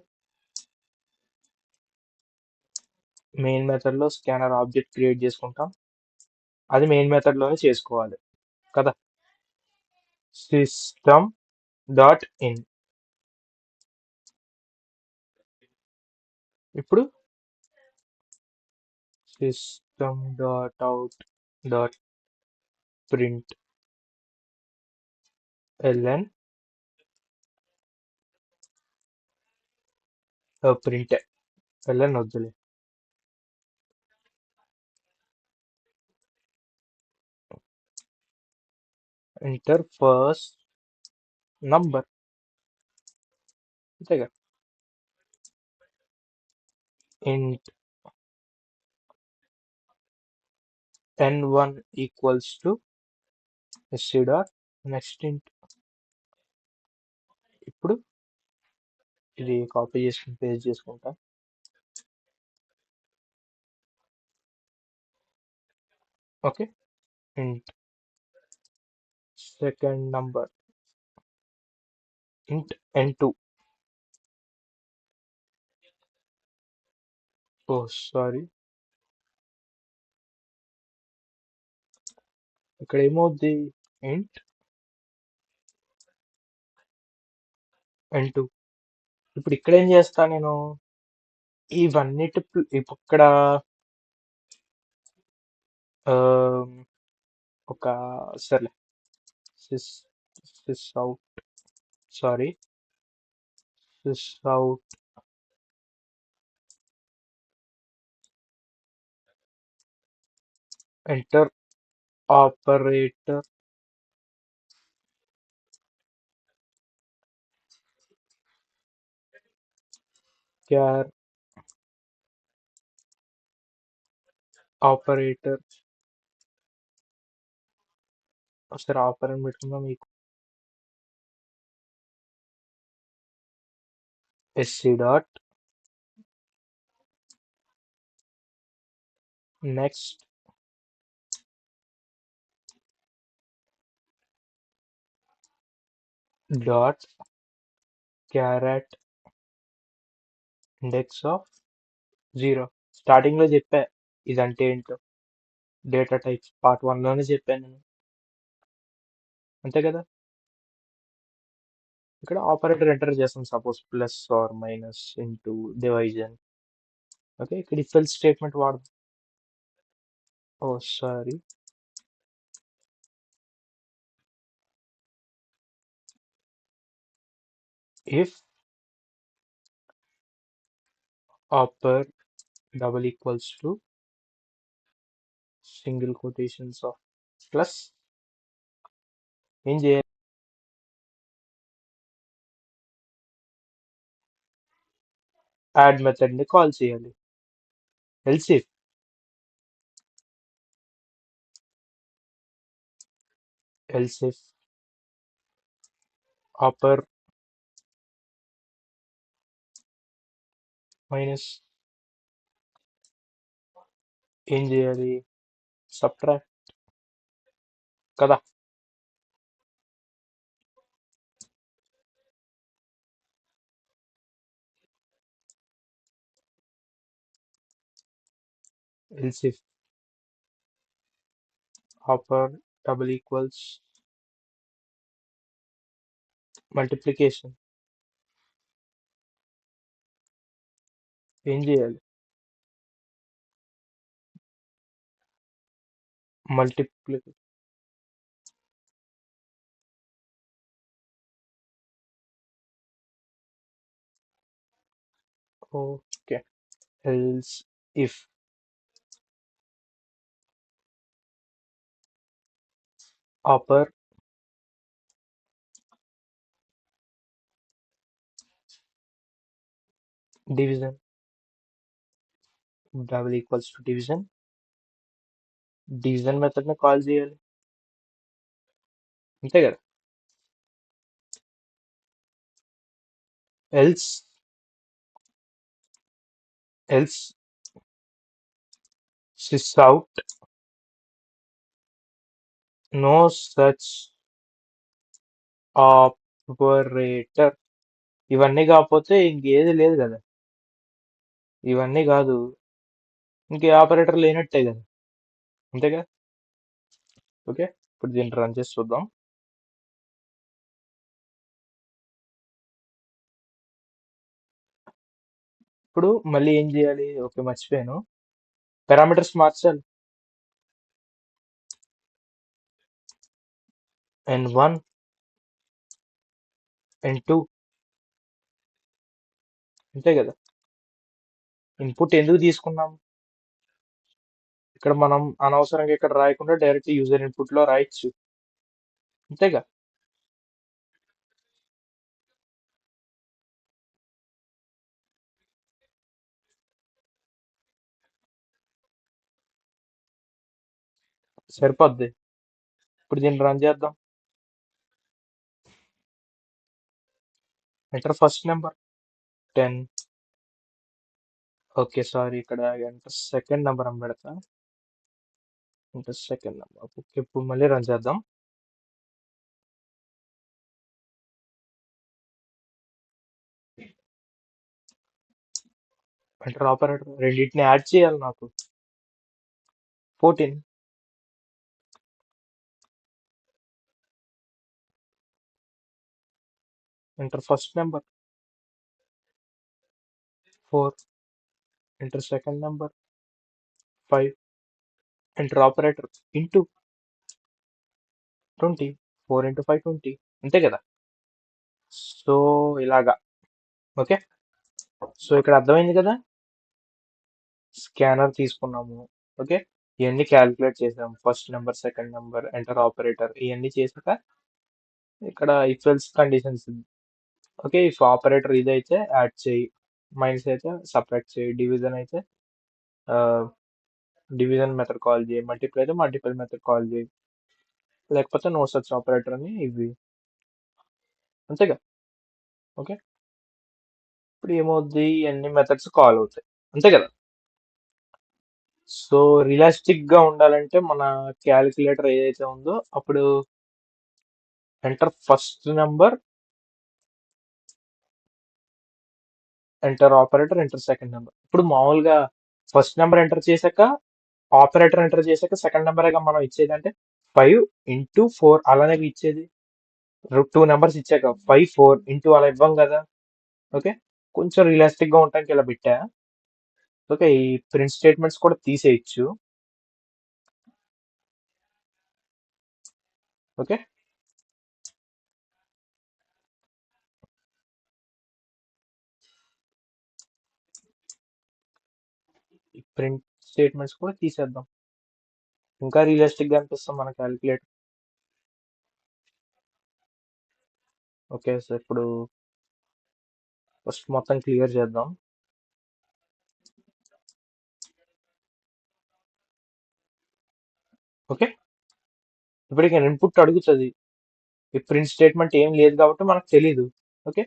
main method లో స్కానర్ ఆబ్జెక్ట్ క్రియేట్ చేసుకుంటాం. అది మెయిన్ మెథడ్ లోనే చేసుకోవాలి కదా. System dot in. ఇప్పుడు system dot out dot print ln print ln వద్దులే. ఎంటర్ ఫస్ట్ నంబర్, అంతేగా. Int n1 equals to sc dot next int. ఇప్పుడు ఇది కాపీ చేసుకుని పేస్ట్ చేసుకుంటా. ఓకే, ఇంట్ సెకండ్ నంబర్, ఇంట్ n2. ఓ సారీ, ఇక్కడ ఏమవుద్ది? ఇంట్ n2. ఇప్పుడు ఇక్కడ ఏం చేస్తా నేను? ఇవన్నిటి ఇక్కడ ఒక సర్లే, sys sys out, sorry, sys out Enter operator char operator ఒకసారి ఆపరేటర్ పెట్టుకుందాం మీకు sc dot next dot caret index of 0 starting లో చెప్పా ఇదంటే ఏంటో డేటా టైప్స్ పార్ట్ 1 లోనే చెప్పాను నేను అంతే కదా ఇక్కడ ఆపరేటర్ ఎంటర్ చేస్తాం suppose plus or minus into division okay ఇక్కడ ఇఫ్ ఎల్స్ స్టేట్మెంట్ వాడదాం oh sorry if oper double equals to single quotations of plus ఏం చేయాలి యాడ్ మెథడ్ ని కాల్ చేయాలి ఎల్స్ ఇఫ్ ఆపర్ మైనస్ ఏం చేయాలి సబ్ట్రాక్ట్ కదా else if oper double equals multiplication ఏం చేయాలి multiply okay else if oper division double equals to division method ని కాల్ చేయాలి అంతే కదా else else sys out no such operator ఇవన్నీ కాకపోతే ఇంకేది లేదు కదా ఇవన్నీ కాదు ఇంకే ఆపరేటర్ లేనట్టే కదా అంతేగా ఓకే ఇప్పుడు దీన్ని రన్ చేసి చూద్దాం ఇప్పుడు మళ్ళీ ఏం చేయాలి ఓకే మర్చిపోయాను పారామీటర్స్ మార్చాలి n1 n2 అంతే కదా ఇన్పుట్ ఎందుకు తీసుకున్నాం ఇక్కడ మనం అనవసరంగా ఇక్కడ రాయకుండా డైరెక్ట్ యూజర్ ఇన్పుట్ లో రాయొచ్చు అంతేగా సరిపోద్ది ఇప్పుడు దీన్ని రన్ చేద్దాం enter first number 10 okay sorry ఇక్కడ ఎంటర్ సెకండ్ నెంబర్ అని పెడతా ఎంటర్ సెకండ్ నెంబర్ ఓకే ఇప్పుడు మళ్ళీ రన్ చేద్దాం ఎంటర్ ఆపరేటర్ రెండింటిని యాడ్ చేయాలి నాకు 14 enter first number 4 enter second number 5 enter operator into 20 4 into 5 20 అంతే కదా సో ఇలాగా ఓకే సో ఇక్కడ అర్థమైంది కదా స్కానర్ తీసుకున్నాము ఓకే ఇవన్నీ క్యాలిక్యులేట్ చేసాం. First number, second number, enter operator ఇవన్నీ చేసాక ఇక్కడ if else conditions. Okay, if operator ఇదైతే యాడ్ చేయి, మైనస్ అయితే సబ్ట్రాక్ట్ చేయి, డివిజన్ అయితే డివిజన్ మెథడ్ కాల్ చేయి, మల్టిప్లై అయితే మల్టిప్లై మెథడ్ కాల్ చేయి, లేకపోతే నో సచ్ ఆపరేటర్ అని ఇవి. అంతేగా. ఓకే, ఇప్పుడు ఏమవుద్ది, అన్ని మెథడ్స్ కాల్ అవుతాయి. అంతే కదా. సో రియలిస్టిక్ గా ఉండాలంటే మన క్యాలిక్యులేటర్ ఏదైతే ఉందో అప్పుడు enter first number, enter operator, enter second number. ఇప్పుడు మామూలుగా ఫస్ట్ నెంబర్ ఎంటర్ చేశాక ఆపరేటర్ ఎంటర్ చేశాక సెకండ్ నెంబర్గా మనం ఇచ్చేది అంటే 5 into 4 అలానే ఇచ్చేది. 2 నెంబర్స్ ఇచ్చాక 5 4 into అలా ఇవ్వం కదా. ఓకే, కొంచెం రియలిస్టిక్ గా ఉండటానికి ఇలా పెట్టా. ఓకే, ఈ ప్రింట్ స్టేట్మెంట్స్ కూడా తీసేయచ్చు. ఓకే, ఈ ప్రింట్ స్టేట్మెంట్స్ కూడా తీసేద్దాం, ఇంకా రియలిస్టిక్ గా అనిపిస్తాం మన క్యాలిక్యులేటర్. ఓకే, సో ఇప్పుడు ఫస్ట్ మొత్తం క్లియర్ చేద్దాం. ఓకే, ఇప్పుడు ఇక ఇన్పుట్ అడుగుతుంది. ఈ ప్రింట్ స్టేట్మెంట్ ఏం లేదు కాబట్టి మనకు తెలీదు. ఓకే,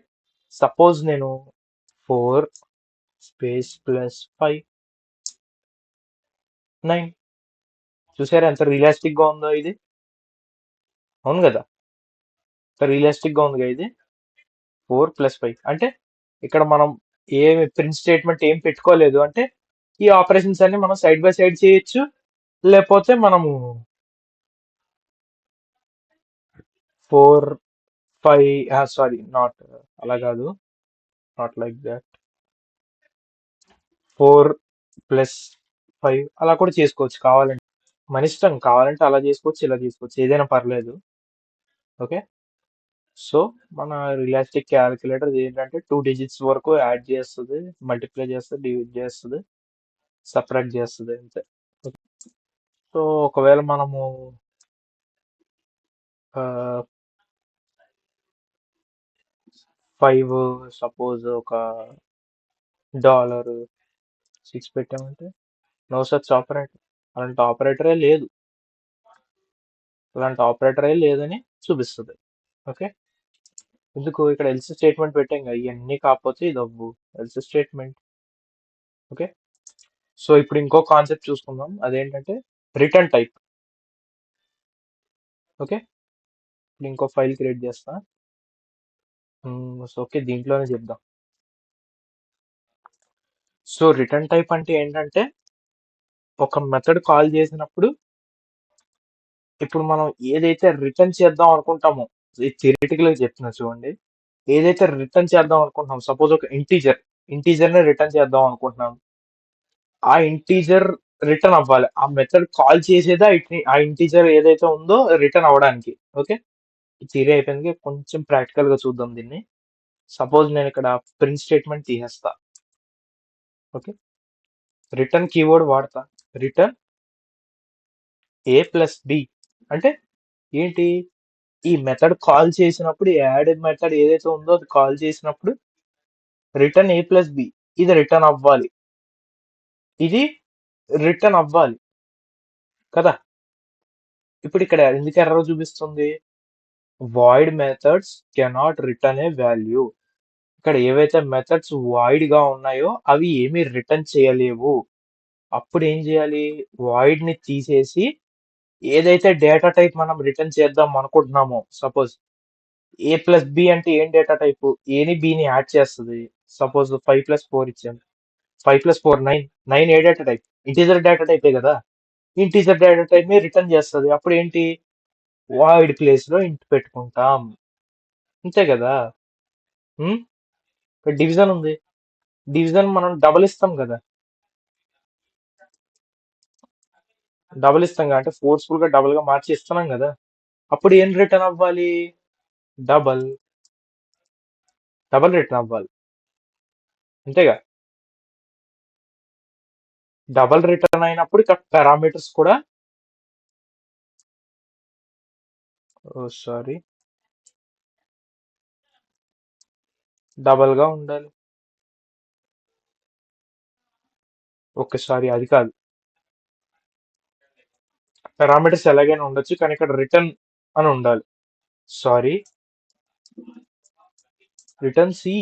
సపోజ్ నేను 4 స్పేస్ ప్లస్ 5 9. చూసారా ఎంత రియలిస్టిక్ గా ఉందో ఇది. అవును కదా, రియలిస్టిక్ గా ఉంది కదా ఇది. 4 + 5 అంటే ఇక్కడ మనం ఏమి ప్రింట్ స్టేట్మెంట్ ఏం పెట్టుకోలేదు అంటే ఈ ఆపరేషన్స్ అన్ని మనం సైడ్ బై సైడ్ చేయొచ్చు, లేకపోతే మనము 4 5 సారీ నాట్ అలా కాదు, నాట్ లైక్ దాట్, 4 + 5 అలా కూడా చేసుకోవచ్చు కావాలంటే. మన ఇష్టం, కావాలంటే అలా చేసుకోవచ్చు, ఇలా చేసుకోవచ్చు, ఏదైనా పర్లేదు. ఓకే, సో మన రియలిస్టిక్ క్యాలిక్యులేటర్ ఏంటంటే 2 digits వరకు యాడ్ చేస్తుంది, మల్టిప్లై చేస్తుంది, డివైడ్ చేస్తుంది, సబ్ట్రాక్ట్ చేస్తుంది అంతే. సో ఒకవేళ మనము 5 సపోజ్ ఒక $6 పెట్టామంటే నో సచ్ ఆపరేటర్, అలాంటి ఆపరేటరే లేదు, అలాంటి ఆపరేటరే లేదని చూపిస్తుంది. ఓకే, ఎందుకు ఇక్కడ ఎల్స్ స్టేట్మెంట్ పెట్టాం కదా, ఇవన్నీ కాకపోతే ఇది అవ్వు ఎల్స్ స్టేట్మెంట్. ఓకే, సో ఇప్పుడు ఇంకో కాన్సెప్ట్ చూసుకుందాం, అదేంటంటే రిటర్న్ టైప్. ఓకే, ఇప్పుడు ఇంకో ఫైల్ క్రియేట్ చేస్తా. సో ఓకే, దీంట్లోనే చెప్దాం. సో రిటర్న్ టైప్ అంటే ఏంటంటే ఒక మెథడ్ కాల్ చేసినప్పుడు ఇప్పుడు మనం ఏదైతే రిటర్న్ చేద్దాం అనుకుంటామో, థియరిటికల్ గా చెప్తున్నా చూడండి, ఏదైతే రిటర్న్ చేద్దాం అనుకుంటున్నాం, సపోజ్ ఒక ఇంటీజర్ ని రిటర్న్ చేద్దాం అనుకుంటున్నాం, ఆ ఇంటీజర్ రిటర్న్ అవ్వాలి. ఆ మెథడ్ కాల్ చేసేదా ఆ ఇంటీజర్ ఏదైతే ఉందో రిటర్న్ అవ్వడానికి. ఓకే, థియరీ అయిపోయింది, కొంచెం ప్రాక్టికల్ గా చూద్దాం దీన్ని. సపోజ్ నేను ఇక్కడ ప్రింట్ స్టేట్మెంట్ తీసేస్తా. ఓకే, రిటర్న్ కీవర్డ్ వాడతా, రిటర్న్ A+B అంటే ఏంటి, ఈ మెథడ్ కాల్ చేసినప్పుడు యాడ్ మెథడ్ ఏదైతే ఉందో అది కాల్ చేసినప్పుడు రిటర్న్ A+B ఇది రిటర్న్ అవ్వాలి, ఇది రిటర్న్ అవ్వాలి కదా. ఇప్పుడు ఇక్కడ ఎందుకు ఎర్రర్ చూపిస్తుంది, వాయిడ్ మెథడ్స్ కెనాట్ రిటర్న్ ఏ వాల్యూ. ఇక్కడ ఏవైతే మెథడ్స్ వాయిడ్ గా ఉన్నాయో అవి ఏమీ రిటర్న్ చేయలేవు. అప్పుడు ఏం చేయాలి, వాయిడ్ ని తీసేసి ఏదైతే డేటా టైప్ మనం రిటర్న్ చేద్దాం అనుకుంటున్నామో, సపోజ్ A+B అంటే ఏం డేటా టైప్, ఏని బిని యాడ్ చేస్తుంది. సపోజ్ 5 + 4 ఇచ్చాను, 5 + 4 9, 9 ఏ డేటా టైప్, ఇంటీజర్ డేటా టైపే కదా, ఇంటీజర్ డేటా టైప్ ని రిటర్న్ చేస్తుంది. అప్పుడు ఏంటి, వాయిడ్ ప్లేస్ లో ఇంట్ పెట్టుకుంటాం, అంతే కదా. ఇక్కడ డివిజన్ ఉంది, డివిజన్ మనం డబల్ ఇస్తాం కదా, డబల్ ఇస్తాం కదా, అంటే ఫోర్స్ఫుల్ గా డబల్ గా మార్చి ఇస్తున్నాం కదా. అప్పుడు ఏం రిటర్న్ అవ్వాలి, డబల్, డబల్ రిటర్న్ అవ్వాలి, అంతేగా. డబల్ రిటర్న్ అయినప్పుడు ఇక్కడ పారామీటర్స్ కూడా సారీ డబల్ గా ఉండాలి. ఓకే సారీ అది కాదు, పారామీటర్స్ ఎలాగైనా ఉండొచ్చు కానీ ఇక్కడ రిటర్న్ అని ఉండాలి. Sorry, return c,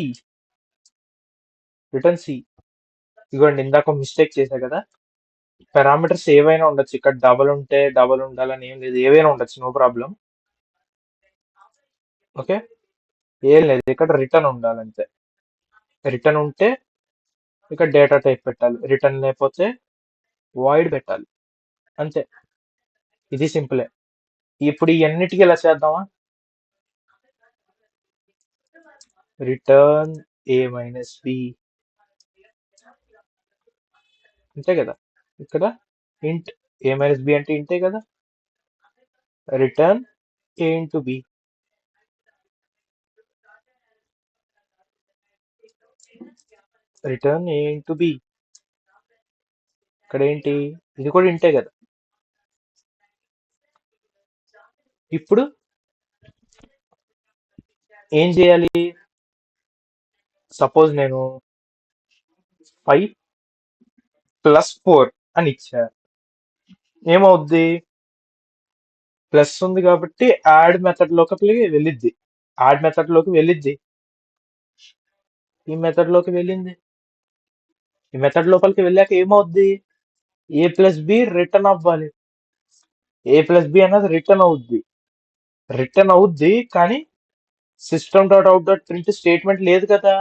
return c. ఇదిగోండి ఇందాక మిస్టేక్ చేశా కదా. పారామీటర్స్ ఏవైనా ఉండొచ్చు, ఇక్కడ డబల్ ఉంటే డబల్ ఉండాలని ఏం లేదు, ఏవైనా ఉండొచ్చు, నో ప్రాబ్లం. ఓకే, ఏం లేదు, ఇక్కడ రిటర్న్ ఉండాలి అంతే. రిటర్న్ ఉంటే ఇక్కడ డేటా టైప్ పెట్టాలి, రిటర్న్ లేకపోతే వాయిడ్ పెట్టాలి, అంతే. ఇది సింపులే. ఇప్పుడు ఈ అన్నిటికీ ఎలా చేద్దామా? రిటర్న్ ఏ మైనస్ బి, అంతే కదా. ఇక్కడ ఇంట్ ఏ మైనస్ బి అంటే ఇంటే కదా. రిటర్న్ ఏ ఇంటూ బి, రిటర్న్ ఏ ఇంటూ బి. ఇక్కడ ఏంటి, ఇది కూడా ఇంటే కదా. ఇప్పుడు ఏం చేయాలి? సపోజ్ నేను 5+4 అని ఇచ్చా, ఏమవుద్ది? ప్లస్ ఉంది కాబట్టి యాడ్ మెథడ్ లోకి వెళ్ళిద్ది, యాడ్ మెథడ్ లోకి వెళ్ళిద్ది, ఈ మెథడ్ లోకి వెళ్ళింది. ఈ మెథడ్ లోపలికి వెళ్ళాక ఏమవుద్ది? a+b రిటర్న్ అవ్వాలి. a+b అనేది రిటర్న్ అవుద్ది కానీ system dot out dot print statement లేదు కదా.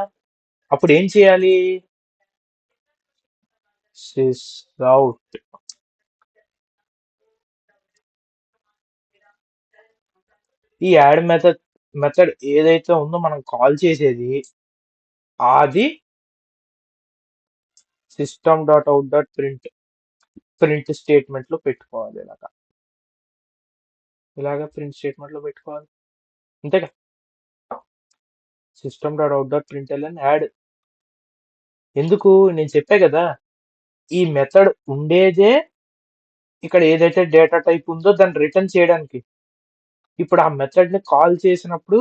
అప్పుడు ఏం చేయాలి? sysout. ఈ యాడ్ మెథడ్ ఏదైతే ఉందో మనం కాల్ చేసేది, అది system dot out dot print statement లో పెట్టుకోవాలి. ఇలాగా ప్రింట్ స్టేట్మెంట్ లో పెట్టుకోవాలి, అంతేగా. System dot out dot println add. ఎందుకు? నేను చెప్పా కదా, ఈ మెథడ్ ఉండేదే ఇక్కడ ఏదైతే డేటా టైప్ ఉందో దాన్ని రిటర్న్ చేయడానికి. ఇప్పుడు ఆ మెథడ్ ని కాల్ చేసినప్పుడు,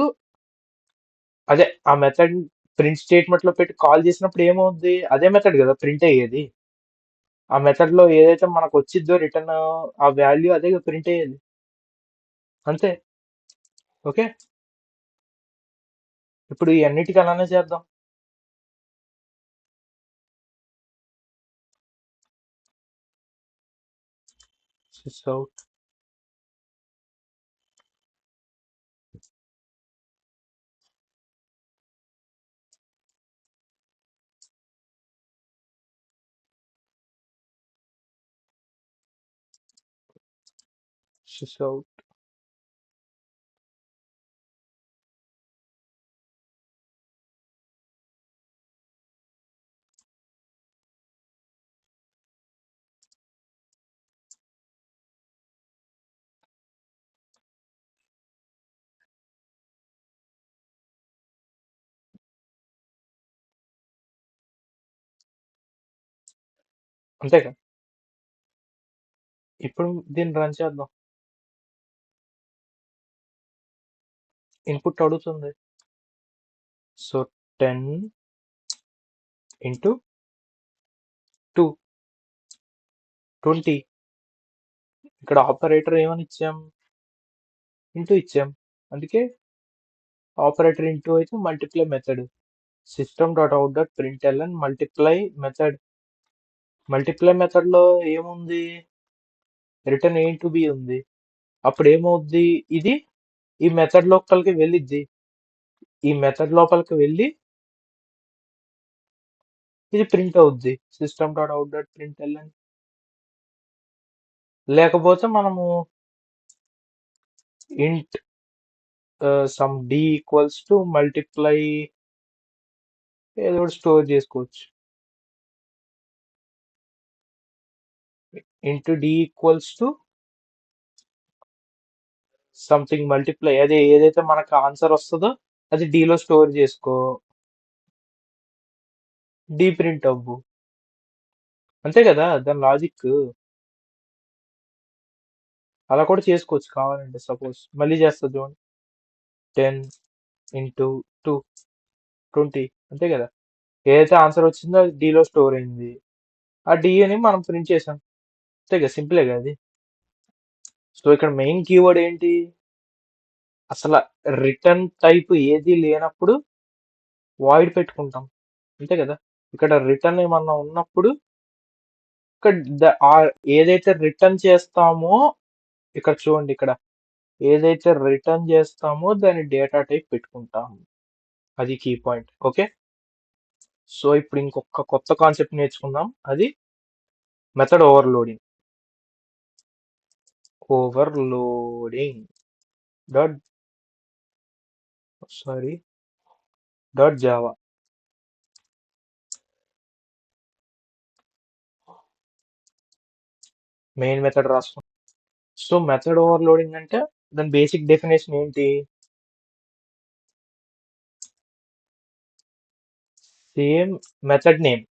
అదే ఆ మెథడ్ ప్రింట్ స్టేట్మెంట్ లో పెట్టి కాల్ చేసినప్పుడు ఏమవుద్ది? అదే మెథడ్ కదా ప్రింట్ అయ్యేది. ఆ మెథడ్ లో ఏదైతే మనకు వచ్చిద్దో రిటర్న్, ఆ వాల్యూ అదే ప్రింట్ అయ్యేది, అంతే. ఓకే, ఇప్పుడు ఈ అన్నిటికీ అలానే చేద్దాం. sysout. sysout. అంతేగా. ఇప్పుడు దీన్ని రన్ చేద్దాం. ఇన్పుట్ అడుగుతుంది, సో 10 ఇంటూ 2 20. ఇక్కడ ఆపరేటర్ ఏమని ఇచ్చాం? ఇంటూ ఇచ్చాం, అందుకే ఆపరేటర్ ఇంటూ అయితే multiply method. System dot out dot println multiply method. Multiply method లో ఏముంది? రిటర్న్ ఏ ఇంటూ బి ఉంది. అప్పుడు ఏమవుద్ది? ఇది ఈ మెథడ్ లోపలికి వెళ్ళిద్ది, ఈ మెథడ్ లోపలికి వెళ్ళి ఇది ప్రింట్ అవుద్ది, system dot out dot println. లేకపోతే మనము ఇంట్ some d equals to multiply ఏదో ఒకటి స్టోర్ చేసుకోవచ్చు. Into d equals to something multiply, అదే ఏదైతే మనకు ఆన్సర్ వస్తుందో అది d లో స్టోర్ చేసుకో, d ప్రింట్ అవ్వు. అంతే కదా దాని లాజిక్. అలా కూడా చేసుకోవచ్చు కావాలంటే. సపోజ్ మళ్ళీ చేస్తా చూడండి. 10 ఇంటూ 2 20 అంతే కదా. ఏదైతే ఆన్సర్ వచ్చిందో అది డీలో స్టోర్ అయింది. ఆ డి అని మనం ప్రింట్ చేసాం. అంతే కదా, సింపులే కదా అది. సో ఇక్కడ మెయిన్ కీవర్డ్ ఏంటి? అసలు రిటర్న్ టైప్ ఏది లేనప్పుడు వాయిడ్ పెట్టుకుంటాం. అంతే కదా. ఇక్కడ రిటర్న్ ఏమన్నా ఉన్నప్పుడు ఇక్కడ ఏదైతే రిటర్న్ చేస్తామో ఇక్కడ చూడండి, ఇక్కడ ఏదైతే రిటర్న్ చేస్తామో దాని డేటా టైప్ పెట్టుకుంటాము. అది కీ పాయింట్. ఓకే. సో ఇప్పుడు ఇంకొక కొత్త కాన్సెప్ట్ నేర్చుకుందాం. అది method overloading. Overloading dot sorry dot Java. Main method రాసుకుంటాం. సో మెథడ్ ఓవర్లోడింగ్ అంటే దాని బేసిక్ డెఫినేషన్ ఏంటి? Same method name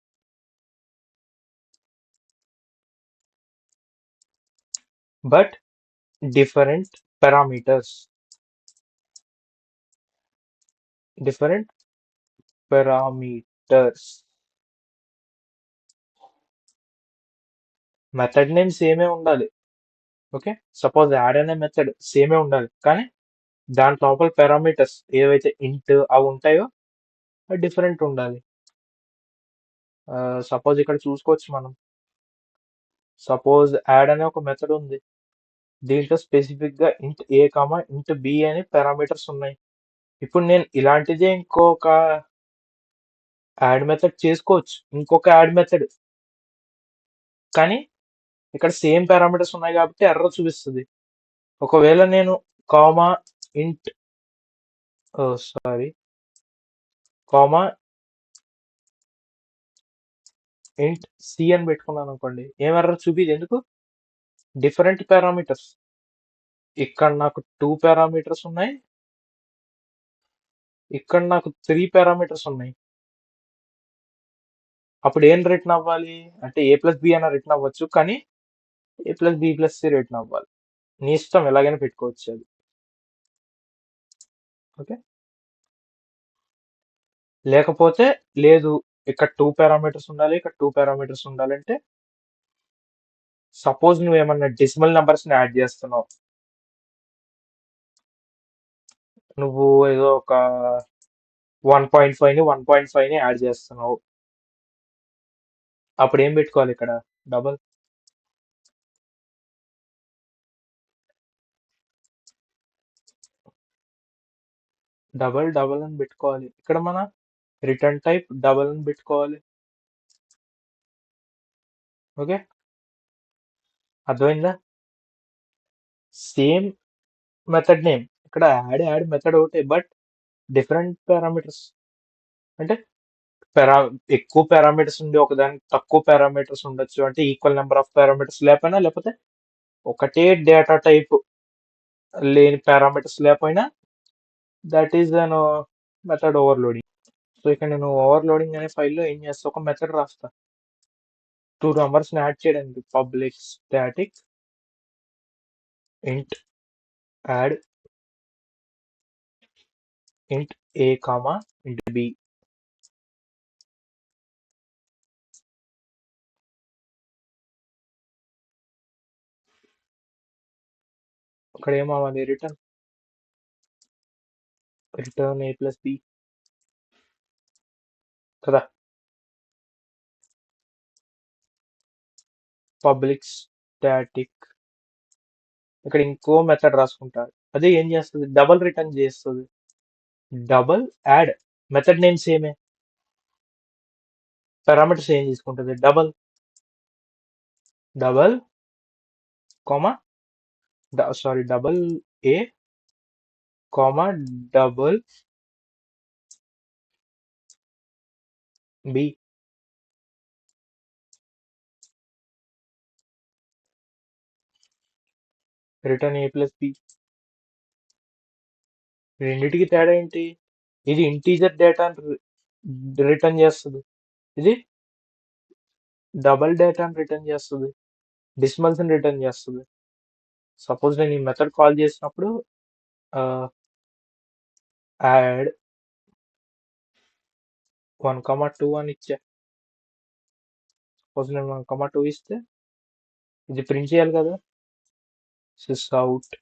but different parameters. Different parameters. Method name సేమే ఉండాలి. ఓకే. సపోజ్ యాడ్ అనే మెథడ్ సేమే ఉండాలి, కానీ దాని లోపల పారామీటర్స్ ఏవైతే ఇంట్ అవి ఉంటాయో అవి డిఫరెంట్ ఉండాలి. సపోజ్ ఇక్కడ చూసుకోవచ్చు మనం. సపోజ్ యాడ్ అనే ఒక మెథడ్ ఉంది. దీంట్లో స్పెసిఫిక్ గా ఇంట్ ఏ కామా ఇంట్ బి అని పారామీటర్స్ ఉన్నాయి. ఇప్పుడు నేను ఇలాంటిదే ఇంకొక యాడ్ మెథడ్ చేసుకోవచ్చు, ఇంకొక యాడ్ మెథడ్, కానీ ఇక్కడ సేమ్ పారామీటర్స్ ఉన్నాయి కాబట్టి ఎర్రర్ చూపిస్తుంది. ఒకవేళ నేను కామా ఇంట్ కామా ఇంట్ సి అని పెట్టుకున్నాను అనుకోండి, ఏం ఎర్రర్ చూపిది. ఎందుకు? Different parameters. ఇక్కడ నాకు 2 పారామీటర్స్ ఉన్నాయి, ఇక్కడ నాకు 3 పారామీటర్స్ ఉన్నాయి. అప్పుడు ఏం రిటర్న్ అవ్వాలి అంటే ఏ ప్లస్ బి అన్న రిటర్న్ అవ్వచ్చు, కానీ A plus B plus C return అవ్వాలి. నీ ఇష్టం, ఎలాగైనా పెట్టుకోవచ్చు అది. ఓకే. లేకపోతే లేదు, ఇక్కడ 2 పారామీటర్స్ ఉండాలి, ఇక్కడ 2 పారామీటర్స్ ఉండాలంటే సపోజ్ నువ్వు ఏమన్నా డెసిమల్ నెంబర్స్ ని యాడ్ చేస్తున్నావు. నువ్వు ఏదో ఒక 1.5 ని 1.5 ని యాడ్ చేస్తున్నావు. అప్పుడు ఏం పెట్టుకోవాలి ఇక్కడ? డబల్ డబల్ డబల్ అని పెట్టుకోవాలి. ఇక్కడ మన రిటర్న్ టైప్ డబల్ అని పెట్టుకోవాలి. ఓకే, అర్థమైందా? సేమ్ మెథడ్ నేమ్, ఇక్కడ యాడ్ మెథడ్ ఒకటే, బట్ డిఫరెంట్ పారామీటర్స్. అంటే ఎక్కువ పారామీటర్స్ ఉండి ఒకదానికి తక్కువ పారామీటర్స్ ఉండొచ్చు, అంటే ఈక్వల్ నెంబర్ ఆఫ్ పారామీటర్స్ లేకపోయినా, లేకపోతే ఒకటే డేటా టైప్ లేని పారామీటర్స్ లేకపోయినా, that is an method overloading. So ఇక్కడ నేను ఓవర్లోడింగ్ అనే ఫైల్లో ఏం చేస్తా, ఒక మెథడ్ రాస్తా 2 numbers ని యాడ్ చేయడానికి. పబ్లిక్ స్టాటిక్ ఇంట్ యాడ్ ఇంట్ ఏ కామా ఇంట్ బి. అక్కడ ఏమవ్వాలి? రిటర్న్ ఏ ప్లస్ బి కదా. పబ్లిక్ స్టాటిక్ ఇక్కడ ఇంకో మెథడ్ రాసుకుంటారు, అదే ఏం చేస్తుంది? డబల్ రిటర్న్ చేస్తుంది. డబల్ యాడ్ మెథడ్ నేమ్ సేమే, పారామీటర్స్ ఏం తీసుకుంటుంది? Double double comma double a comma double b. Return A plus b. రెండిటికి తేడా ఏంటి? ఇది ఇంటీజర్ డేటా రిటర్న్ చేస్తుంది, ఇది డబుల్ డేటాని రిటర్న్ చేస్తుంది, డెసిమల్స్ని రిటర్న్ చేస్తుంది. సపోజ్ నేను ఈ మెథడ్ కాల్ చేసినప్పుడు యాడ్ 1,2 అని ఇచ్చా. సపోజ్ నేను 1,2 ఇస్తే ఇది ప్రింట్ చేయాలి కదా, సిస్ అవుట్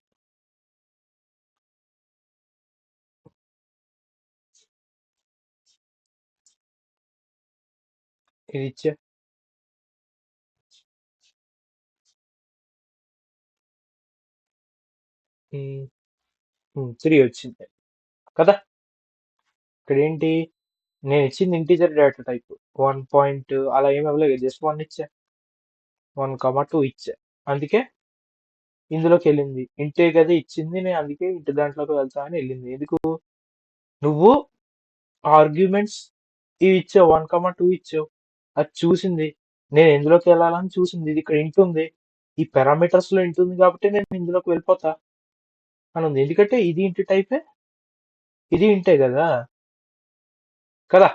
ఇది ఇచ్చా. 3 వచ్చింది కదా. ఇక్కడ ఏంటి, నేను ఇచ్చింది ఇంటీజర్ డేటా టైప్ 1 అలా ఏమి ఇవ్వలేదు, జస్ట్ 1 ఇచ్చా, 1,2 ఇచ్చా. అందుకే ఇందులోకి వెళ్ళింది. ఇంటే కదా ఇచ్చింది, నేను అందుకే ఇంటి దాంట్లోకి వెళ్తా అని వెళ్ళింది. ఎందుకు, నువ్వు ఆర్గ్యుమెంట్స్ ఇవి ఇచ్చావు, 1,2 ఇచ్చావు, అది చూసింది, నేను ఎందులోకి వెళ్ళాలని చూసింది. ఇది ఇక్కడ ఇంటి ఉంది, ఈ పారామీటర్స్ లో ఇంటి ఉంది కాబట్టి నేను ఇందులోకి వెళ్ళిపోతా అని ఉంది. ఎందుకంటే ఇది ఇంటి టైపే, ఇది ఇంటే కదా కదా,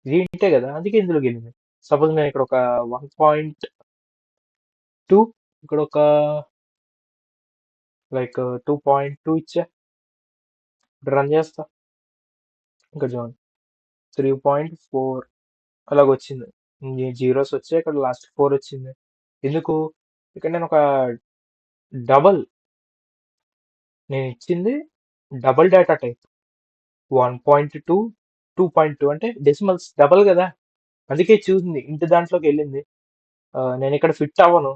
ఇది ఇంటే కదా, అందుకే ఇందులోకి వెళ్ళింది. సపోజ్ నేను ఇక్కడ ఒక 1.2, ఇక్కడ ఒక లైక్ 2.2 ఇచ్చా, రన్ చేస్తా, ఇంకా చూడండి 3.4 అలాగ వచ్చింది. జీరోస్ వచ్చాయి, ఇక్కడ లాస్ట్ 4 వచ్చింది. ఎందుకు, ఇక్కడ నేను ఒక డబల్, నేను ఇచ్చింది డబల్ డేటా టైప్ 1.2, 2.2 అంటే డెసిమల్స్ డబల్ కదా, అందుకే చూసింది ఇంటి దాంట్లోకి వెళ్ళింది. నేను ఇక్కడ ఫిట్ అవ్వను,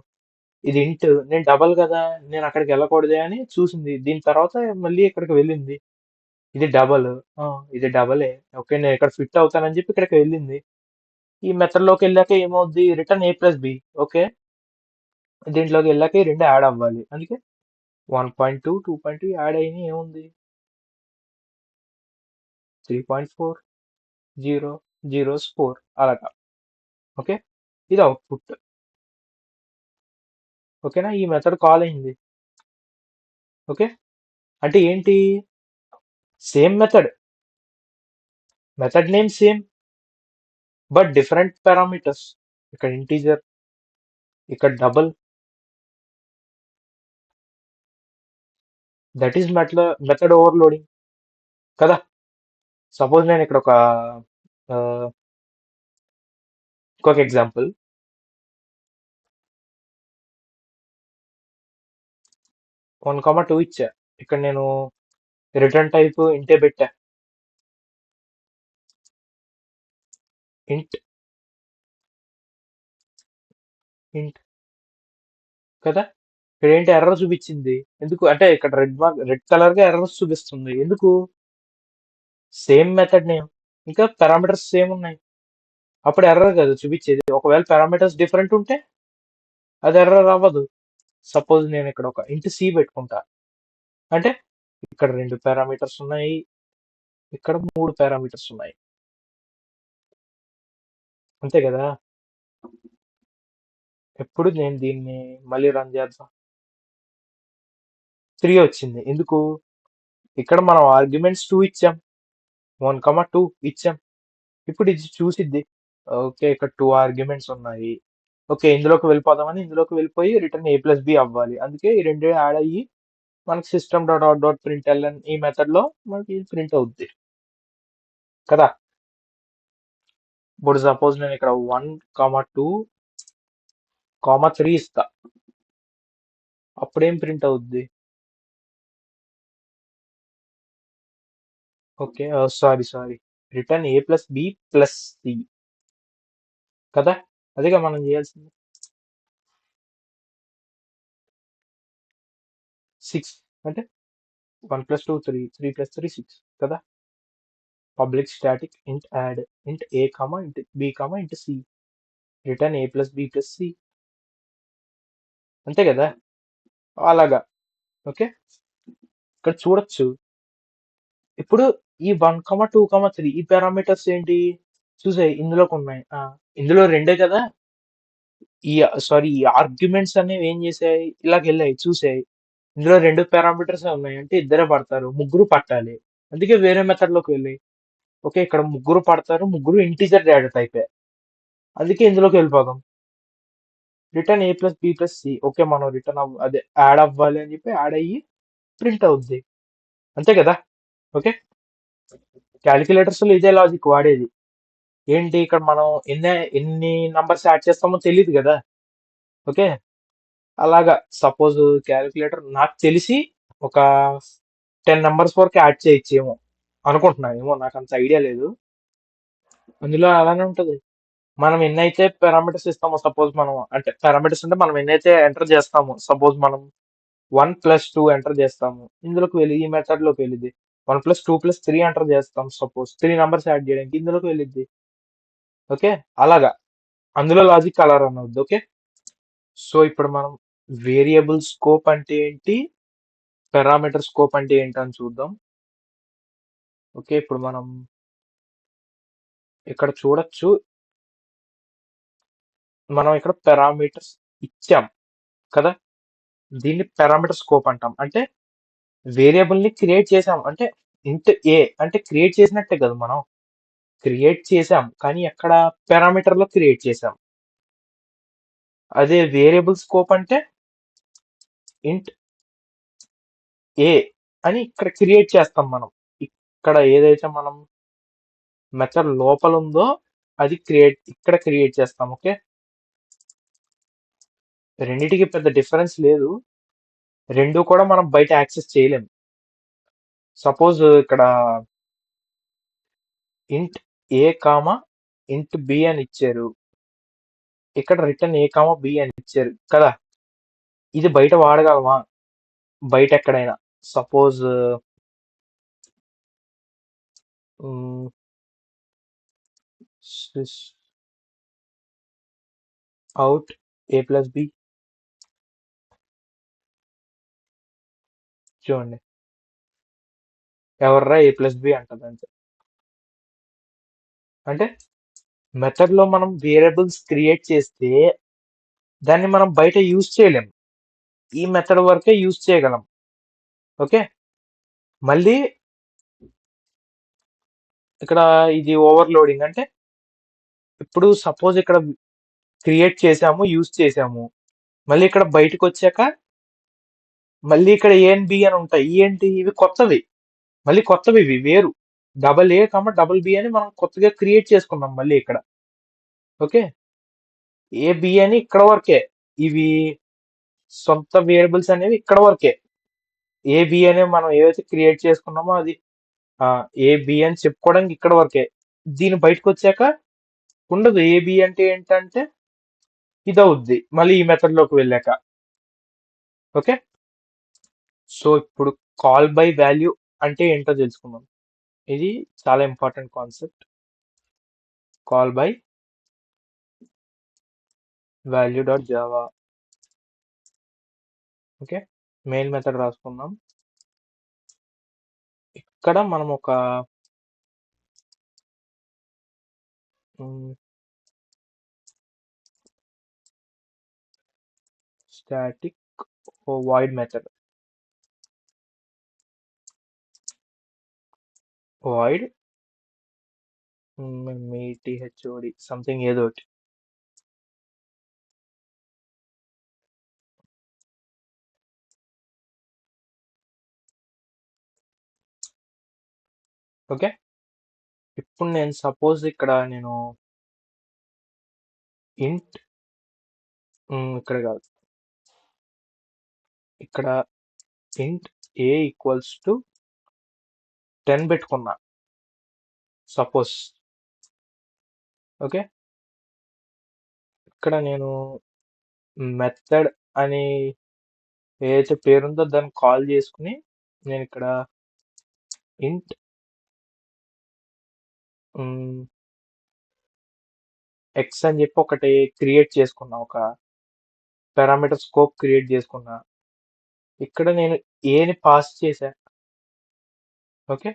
ఇది ఇంట్, నేను డబల్ కదా, నేను అక్కడికి వెళ్ళకూడదే అని చూసింది. దీని తర్వాత మళ్ళీ ఇక్కడికి వెళ్ళింది, ఇది డబల్, ఇది డబలే, ఓకే నేను ఇక్కడ ఫిట్ అవుతానని చెప్పి ఇక్కడికి వెళ్ళింది. ఈ మెథడ్ లోకి వెళ్ళాక ఏమవుద్ది, రిటర్న్ A+B. ఓకే, దీంట్లోకి వెళ్ళాక ఈ రెండు యాడ్ అవ్వాలి, అందుకే 1.2, 2.2 యాడ్ అయినాయి, ఏముంది 3.4, 0, 0s 4 అలాగా. ఓకే, ఇది అవుట్పుట్. ఓకేనా, ఈ మెథడ్ కాల్ అయింది. ఓకే, అంటే ఏంటి, same method, method name same but different parameters. ఇక్కడ ఇంటీజర్, ఇక్కడ double, that is method overloading కదా. సపోజ్ నేను ఇక్కడ ఇంకొక ఎగ్జాంపుల్, 1,2 ఇచ్చా, ఇక్కడ నేను రిటర్న్ టైప్ ఇంటే పెట్టా, ఇంట్ ఇంట్ కదా. ఇక్కడ ఏంటి ఎర్రర్ చూపించింది, ఎందుకు అంటే ఇక్కడ రెడ్ కలర్ గా ఎర్రర్స్ చూపిస్తుంది. ఎందుకు, సేమ్ మెథడ్ నేమ్ ఇంకా పారామీటర్స్ సేమ్ ఉన్నాయి, అప్పుడు ఎర్రర్ కదా చూపించేది. ఒకవేళ పారామీటర్స్ డిఫరెంట్ ఉంటే అది ఎర్రర్ అవ్వదు. సపోజ్ నేను ఇక్కడ ఒక ఇంట్ సి పెట్టుకుంటా, అంటే ఇక్కడ 2 పారామీటర్స్ ఉన్నాయి, ఇక్కడ 3 పారామీటర్స్ ఉన్నాయి, అంతే కదా. ఎప్పుడు నేను దీన్ని మళ్ళీ రన్ చేద్దాం, 3 వచ్చింది. ఎందుకు, ఇక్కడ మనం ఆర్గ్యుమెంట్స్ 2 ఇచ్చాం, 1,2 ఇచ్చాం. ఇప్పుడు ఇది చూసిద్ది, ఓకే ఇక్కడ 2 ఆర్గ్యుమెంట్స్ ఉన్నాయి, ఓకే ఇందులోకి వెళ్ళిపోదామని ఇందులోకి వెళ్ళిపోయి రిటర్న్ A+B అవ్వాలి, అందుకే ఈ రెండు యాడ్ అయ్యి మనకి system dot out dot println ఈ మెథడ్ లో మనకి ప్రింట్ అవుద్ది కదా. ఇప్పుడు సపోజ్ నేను ఇక్కడ 1,2,3 ఇస్తా, అప్పుడేం ప్రింట్ అవుద్ది, ఓకే సారీ రిటర్న్ A+B+C కదా, అదిగా మనం చేయాల్సింది. 6 అంటే 1 + 2 3, 3 + 3 6 కదా. పబ్లిక్ స్టాటిక్ ఇంట్ యాడ్ ఇంట్ A, ఇంట్ B, ఇంట్ C, రిటర్న్ A+B+C, అంతే కదా, అలాగా. ఓకే, ఇక్కడ చూడొచ్చు. ఇప్పుడు ఈ 1,2,3 ఈ పారామీటర్స్ ఏంటి, చూసాయి ఇందులోకి ఉన్నాయి, ఇందులో రెండే కదా. ఈ ఈ ఆర్గ్యుమెంట్స్ అనేవి ఏం చేసాయి, ఇలాగ వెళ్ళాయి చూసాయి, ఇందులో 2 పారామీటర్స్ ఉన్నాయి, అంటే ఇద్దరే పడతారు, ముగ్గురు పట్టాలి, అందుకే వేరే మెథడ్ లోకి వెళ్ళాయి. ఓకే, ఇక్కడ ముగ్గురు పడతారు, ముగ్గురు ఇంటీజర్ డేటా టైపే, అందుకే ఇందులోకి వెళ్ళిపోదాం. రిటర్న్ ఏ plus B plus C. Okay, మనం రిటర్న్ అదే యాడ్ అవ్వాలి అని చెప్పి యాడ్ అయ్యి ప్రింట్ అవుద్ది. అంతే కదా. ఓకే, క్యాలిక్యులేటర్స్ లో ఇదే లాజిక్ వాడేది. ఏంటి ఇక్కడ మనం ఎన్ని నంబర్స్ యాడ్ చేస్తామో తెలియదు కదా. ఓకే, అలాగా సపోజ్ క్యాలిక్యులేటర్ నాకు తెలిసి ఒక 10 నంబర్స్ వరకు యాడ్ చేయొచ్చేమో అనుకుంటున్నాను. ఏమో నాకు అంత ఐడియా లేదు. అందులో అలానే ఉంటది. మనం ఎన్నైతే పారామీటర్స్ ఇస్తామో, సపోజ్ మనం అంటే పారామీటర్స్ అంటే మనం ఎన్నైతే ఎంటర్ చేస్తామో, సపోజ్ మనం 1+2 ఎంటర్ చేస్తాము, ఇందులోకి వెళ్ళి ఈ మెథడ్ లోకి వెళ్ళింది. 1+2+3 ఎంటర్ చేస్తాం, సపోజ్ 3 నంబర్స్ యాడ్ చేయడానికి ఇందులోకి వెళ్ళింది. ఓకే, అలాగా అందులో లాజిక్ అలా రన్ అవుద్ది. ఓకే, సో ఇప్పుడు మనం వేరియబుల్ స్కోప్ అంటే ఏంటి, పారామీటర్ స్కోప్ అంటే ఏంటి అని చూద్దాం. ఓకే, ఇప్పుడు మనం ఇక్కడ చూడొచ్చు, మనం ఇక్కడ పారామీటర్స్ ఇచ్చాం కదా. దీన్ని పారామీటర్ స్కోప్ అంటాం. అంటే వేరియబుల్ ని క్రియేట్ చేసాం అంటే ఇంట్ ఏ అంటే క్రియేట్ చేసినట్టే కదా. మనం క్రియేట్ చేసాం కానీ ఎక్కడ పారామీటర్ లో క్రియేట్ చేసాం. అదే వేరియబుల్ స్కోప్ అంటే ఇంట్ ఏ అని ఇక్కడ క్రియేట్ చేస్తాం మనం. ఇక్కడ ఏదైతే మనం మెథడ్ లోపల ఉందో అది ఇక్కడ క్రియేట్ చేస్తాం. ఓకే, రెండిటికి పెద్ద డిఫరెన్స్ లేదు. రెండు కూడా మనం బయట యాక్సెస్ చేయలేం. సపోజ్ ఇక్కడ ఇంట్ ఏ కామా ఇంట్ బి అని ఇచ్చారు, ఇక్కడ రిటర్న్ ఏ కామా బి అని ఇచ్చారు కదా. ఇది బయట వాడగలమా? బయట ఎక్కడైనా సపోజ్ అవుట్ ఏ ప్లస్ బి. చూడండి, ఎవర్రా ఏ ప్లస్ బి అంటది అంతే. అంటే మెథడ్ లో మనం వేరియబుల్స్ క్రియేట్ చేస్తే దాన్ని మనం బయట యూజ్ చేయలేం, ఈ మెథడ్ వరకే యూజ్ చేయగలం. ఓకే, మళ్ళీ ఇక్కడ ఇది ఓవర్లోడింగ్ అంటే ఇప్పుడు సపోజ్ ఇక్కడ క్రియేట్ చేసాము, యూజ్ చేసాము, మళ్ళీ ఇక్కడ బయటకు వచ్చాక మళ్ళీ ఇక్కడ ఏ అండ్ బి అని ఉంటాయి. ఏంటి ఇవి కొత్తవి, మళ్ళీ కొత్తవి, ఇవి వేరు. Double a comma double b అని మనం కొత్తగా క్రియేట్ చేసుకున్నాం మళ్ళీ ఇక్కడ. ఓకే, ఏ బి అని ఇక్కడ వరకే, ఇవి సొంత వేరియబుల్స్ అనేవి ఇక్కడ వరకే. ఏ బి అనే మనం ఏవైతే క్రియేట్ చేసుకున్నామో అది ఏ బి అని చెప్పుకోవడానికి ఇక్కడ వరకే. దీని బయటకు వచ్చాక ఉండదు. ఏ బి అంటే ఏంటంటే ఇది అవుద్ది మళ్ళీ ఈ మెథడ్ లోకి వెళ్ళాక. ఓకే, సో ఇప్పుడు కాల్ బై వాల్యూ అంటే ఏంటో తెలుసుకుందాం. ఇది చాలా important concept. Call by value dot Java. Okay, main method రాసుకుందాం. ఇక్కడ మనం ఒక static void method, void thod something ఏదో ఒకటి. ఓకే, ఇప్పుడు నేను సపోజ్ ఇక్కడ నేను ఇంట్ ఇక్కడ కాదు, ఇక్కడ ఇంట్ ఏ ఈక్వల్స్ టు 10 పెట్టుకున్నా సపోజ్. ఓకే, ఇక్కడ నేను మెథడ్ అని ఏదైతే పేరుందో దాన్ని కాల్ చేసుకుని నేను ఇక్కడ ఇంట్ ఎక్స్ అని చెప్పి ఒకటి క్రియేట్ చేసుకున్నా, ఒక పారామీటర్ స్కోప్ క్రియేట్ చేసుకున్నా. ఇక్కడ నేను ఏని పాస్ చేశా. ఓకే,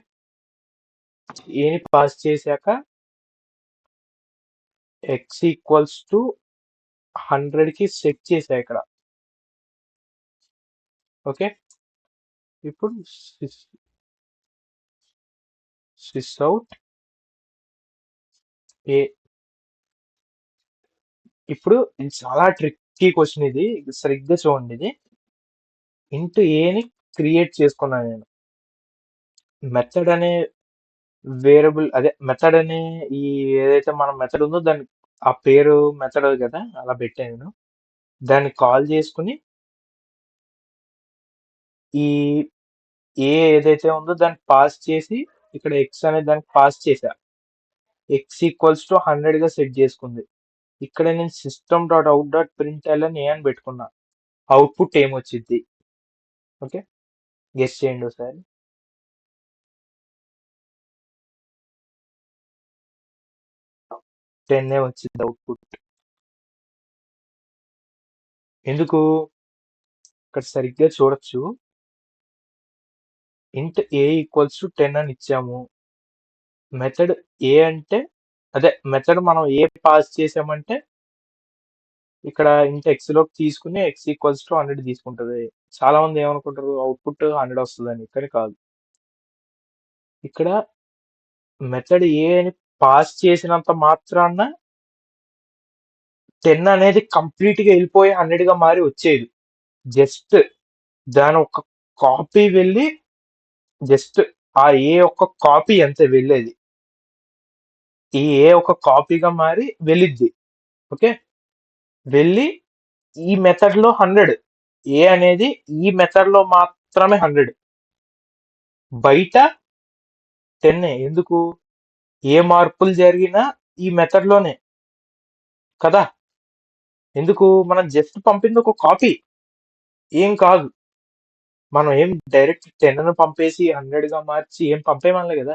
ఏని పాస్ చేశాక ఎక్స్ ఈక్వల్స్ టు 100 కి సెట్ చేశా ఇక్కడ. ఓకే, ఇప్పుడు సిస్ అవుట్ ఏ ఇప్పుడు ఇది చాలా ట్రిక్కీ క్వశ్చన్ ఇది. సరిగ్గా చూడండి ఇది. ఇంటూ ఏని క్రియేట్ చేసుకున్నాను నేను. మెథడ్ అనే వేరియబుల్ అదే మెథడ్ అనే ఈ ఏదైతే మన మెథడ్ ఉందో దాని ఆ పేరు మెథడ్ కదా అలా పెట్టాను నేను. దాన్ని కాల్ చేసుకుని ఈ ఏ ఏదైతే ఉందో దాన్ని పాస్ చేసి ఇక్కడ ఎక్స్ అనే దానికి పాస్ చేశా. ఎక్స్ ఈక్వల్స్ టు 100 గా సెట్ చేసుకుంది. ఇక్కడ నేను system dot out dot println A అని పెట్టుకున్నా. అవుట్పుట్ ఏమొచ్చింది? ఓకే, గెస్ చేయండి ఒకసారి. 10 వచ్చింది అవుట్పుట్. ఎందుకు? ఇక్కడ సరిగ్గా చూడొచ్చు. ఇంట్ ఏ ఈక్వల్స్ టు 10 అని ఇచ్చాము. మెథడ్ ఏ అంటే అదే మెథడ్ మనం ఏ పాస్ చేసామంటే ఇక్కడ ఇంట్ ఎక్స్ లోకి తీసుకుని ఎక్స్ ఈక్వల్స్ టు 100 తీసుకుంటది. చాలా మంది ఏమనుకుంటారు అవుట్పుట్ 100 వస్తుందని, కానీ కాదు. ఇక్కడ మెథడ్ ఏ అని పాస్ చేసినంత మాత్రాన 10 అనేది కంప్లీట్ గా వెళ్ళిపోయి 100 గా మారి వచ్చేది. జస్ట్ దాని ఒక కాపీ వెళ్ళి జస్ట్ ఆ ఏ ఒక్క కాపీ అంతే వెళ్ళేది. ఈ ఏ ఒక కాపీగా మారి వెళ్ళిద్ది. ఓకే, వెళ్ళి ఈ మెథడ్ లో 100 ఏ అనేది ఈ మెథడ్ లో మాత్రమే 100, బయట 10. ఎందుకు? ఏ మార్పులు జరిగినా ఈ మెథడ్ లోనే కదా. ఎందుకు? మనం జస్ట్ పంపింది ఒక కాపీ, ఏం కాదు. మనం ఏం డైరెక్ట్ 10 ను పంపేసి 100 గా మార్చి ఏం పంపేమనలే కదా.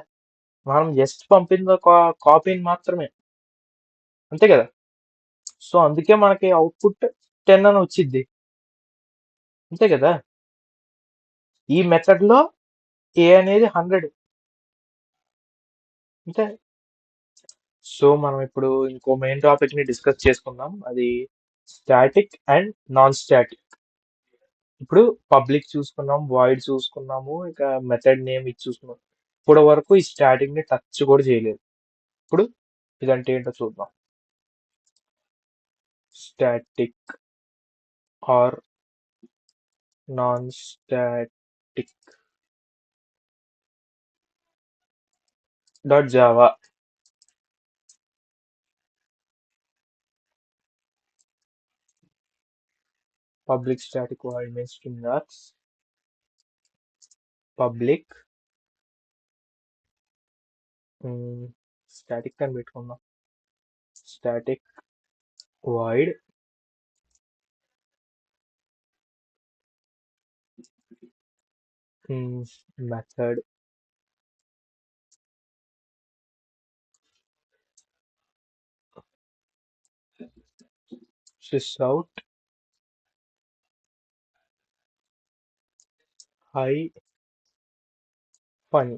మనం జస్ట్ పంపింది ఒక కాపీని మాత్రమే, అంతే కదా. సో అందుకే మనకి అవుట్పుట్ 10 అని వచ్చింది, అంతే కదా. ఈ మెథడ్ లో ఏ అనేది 100, అంతే. సో మనం ఇప్పుడు ఇంకో మెయిన్ టాపిక్ ని డిస్కస్ చేసుకుందాం, అది స్టాటిక్ అండ్ నాన్ స్టాటిక్. ఇప్పుడు పబ్లిక్ చూసుకున్నాం, వాయిడ్ చూసుకున్నాము, ఇక మెథడ్ నేమ్ ఇది చూసుకున్నాం. ఇప్పుడు వరకు ఈ స్టాటిక్ ని టచ్ కూడా చేయలేదు. ఇప్పుడు ఇదంటే ఏంటో చూద్దాం. Static or non static dot Java. Public static void means string args. Public static అని పెట్టుకుందాం. Static void method sysout hi fun.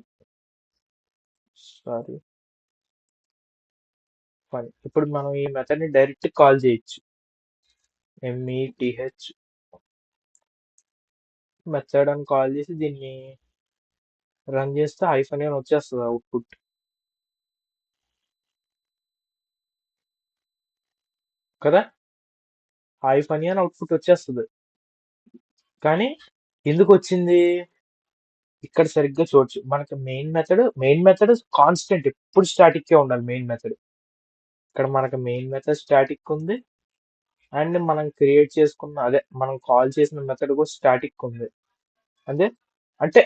Sorry, fun. ఇప్పుడు మనం ఈ మెథడ్ ని డైరెక్ట్ కాల్ చేయొచ్చు. METH మెథడ్ అని కాల్ చేసి దీన్ని రన్ చేస్తే హైఫన్ అని వచ్చేస్తుంది అవుట్పుట్ కదా. హైఫన్ అని అవుట్పుట్ వచ్చేస్తుంది. కానీ ఎందుకు వచ్చింది? ఇక్కడ సరిగ్గా చూడొచ్చు. మనకి మెయిన్ మెథడ్ కాన్స్టెంట్, ఎప్పుడు స్టాటిక్ ఉండాలి మెయిన్ మెథడ్. ఇక్కడ మనకి మెయిన్ మెథడ్ స్టాటిక్ ఉంది, అండ్ మనం క్రియేట్ చేసుకున్న అదే మనం కాల్ చేసిన మెథడ్ కూడా స్టాటిక్ ఉంది. అదే అంటే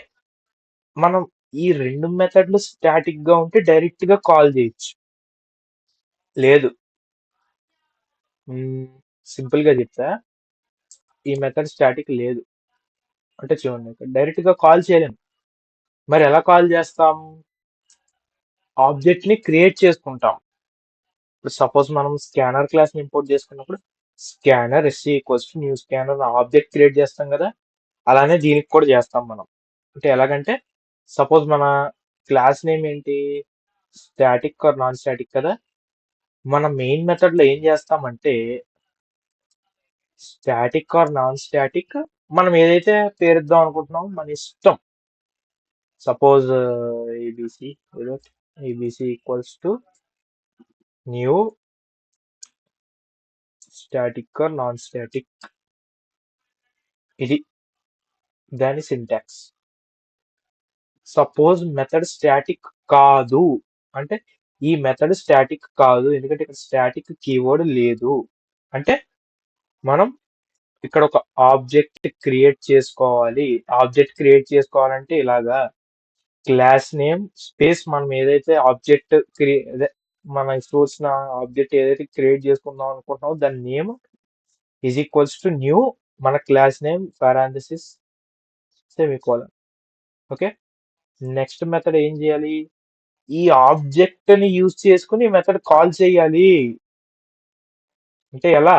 మనం ఈ రెండు మెథడ్లు స్టాటిక్ గా ఉంటే డైరెక్ట్ గా కాల్ చేయొచ్చు. లేదు, సింపుల్ గా చెప్తా, ఈ మెథడ్ స్టాటిక్ లేదు అంటే చూడండి, డైరెక్ట్ గా కాల్ చేయలేం. మరి ఎలా కాల్ చేస్తాం? ఆబ్జెక్ట్ ని క్రియేట్ చేసుకుంటాం. ఇప్పుడు సపోజ్ మనం స్కానర్ క్లాస్ ని ఇంపోర్ట్ చేసుకున్నప్పుడు scanner SC equals to new scanner object create చేస్తాం కదా, అలానే దీనికి కూడా చేస్తాం మనం. అంటే ఎలాగంటే సపోజ్ మన క్లాస్ నేమ్ ఏంటి, స్టాటిక్ ఆర్ నాన్ స్టాటిక్ కదా. మన మెయిన్ మెథడ్ లో ఏం చేస్తామంటే స్టాటిక్ ఆర్ నాన్ స్టాటిక్ మనం ఏదైతే పేరుద్దాం అనుకుంటున్నామో మన ఇష్టం. Suppose ABC ABC equals to new static or non static, ఇది దాని సింటాక్స్. సపోజ్ మెథడ్ స్టాటిక్ కాదు అంటే ఈ మెథడ్ స్టాటిక్ కాదు ఎందుకంటే ఇక్కడ స్టాటిక్ కీవర్డ్ లేదు అంటే మనం ఇక్కడ ఒక ఆబ్జెక్ట్ క్రియేట్ చేసుకోవాలి. ఆబ్జెక్ట్ క్రియేట్ చేసుకోవాలంటే ఇలాగా క్లాస్ నేమ్ స్పేస్ మనం ఏదైతే ఆబ్జెక్ట్ మన చూసిన ఆబ్జెక్ట్ ఏదైతే క్రియేట్ చేసుకుందాం అనుకుంటున్నామో దాని name is equals to new మన class name parenthesis semicolon. Okay, next method ఏం చేయాలి, ఈ ఆబ్జెక్ట్ ని యూజ్ చేసుకుని మెథడ్ కాల్ చేయాలి. అంటే ఎలా,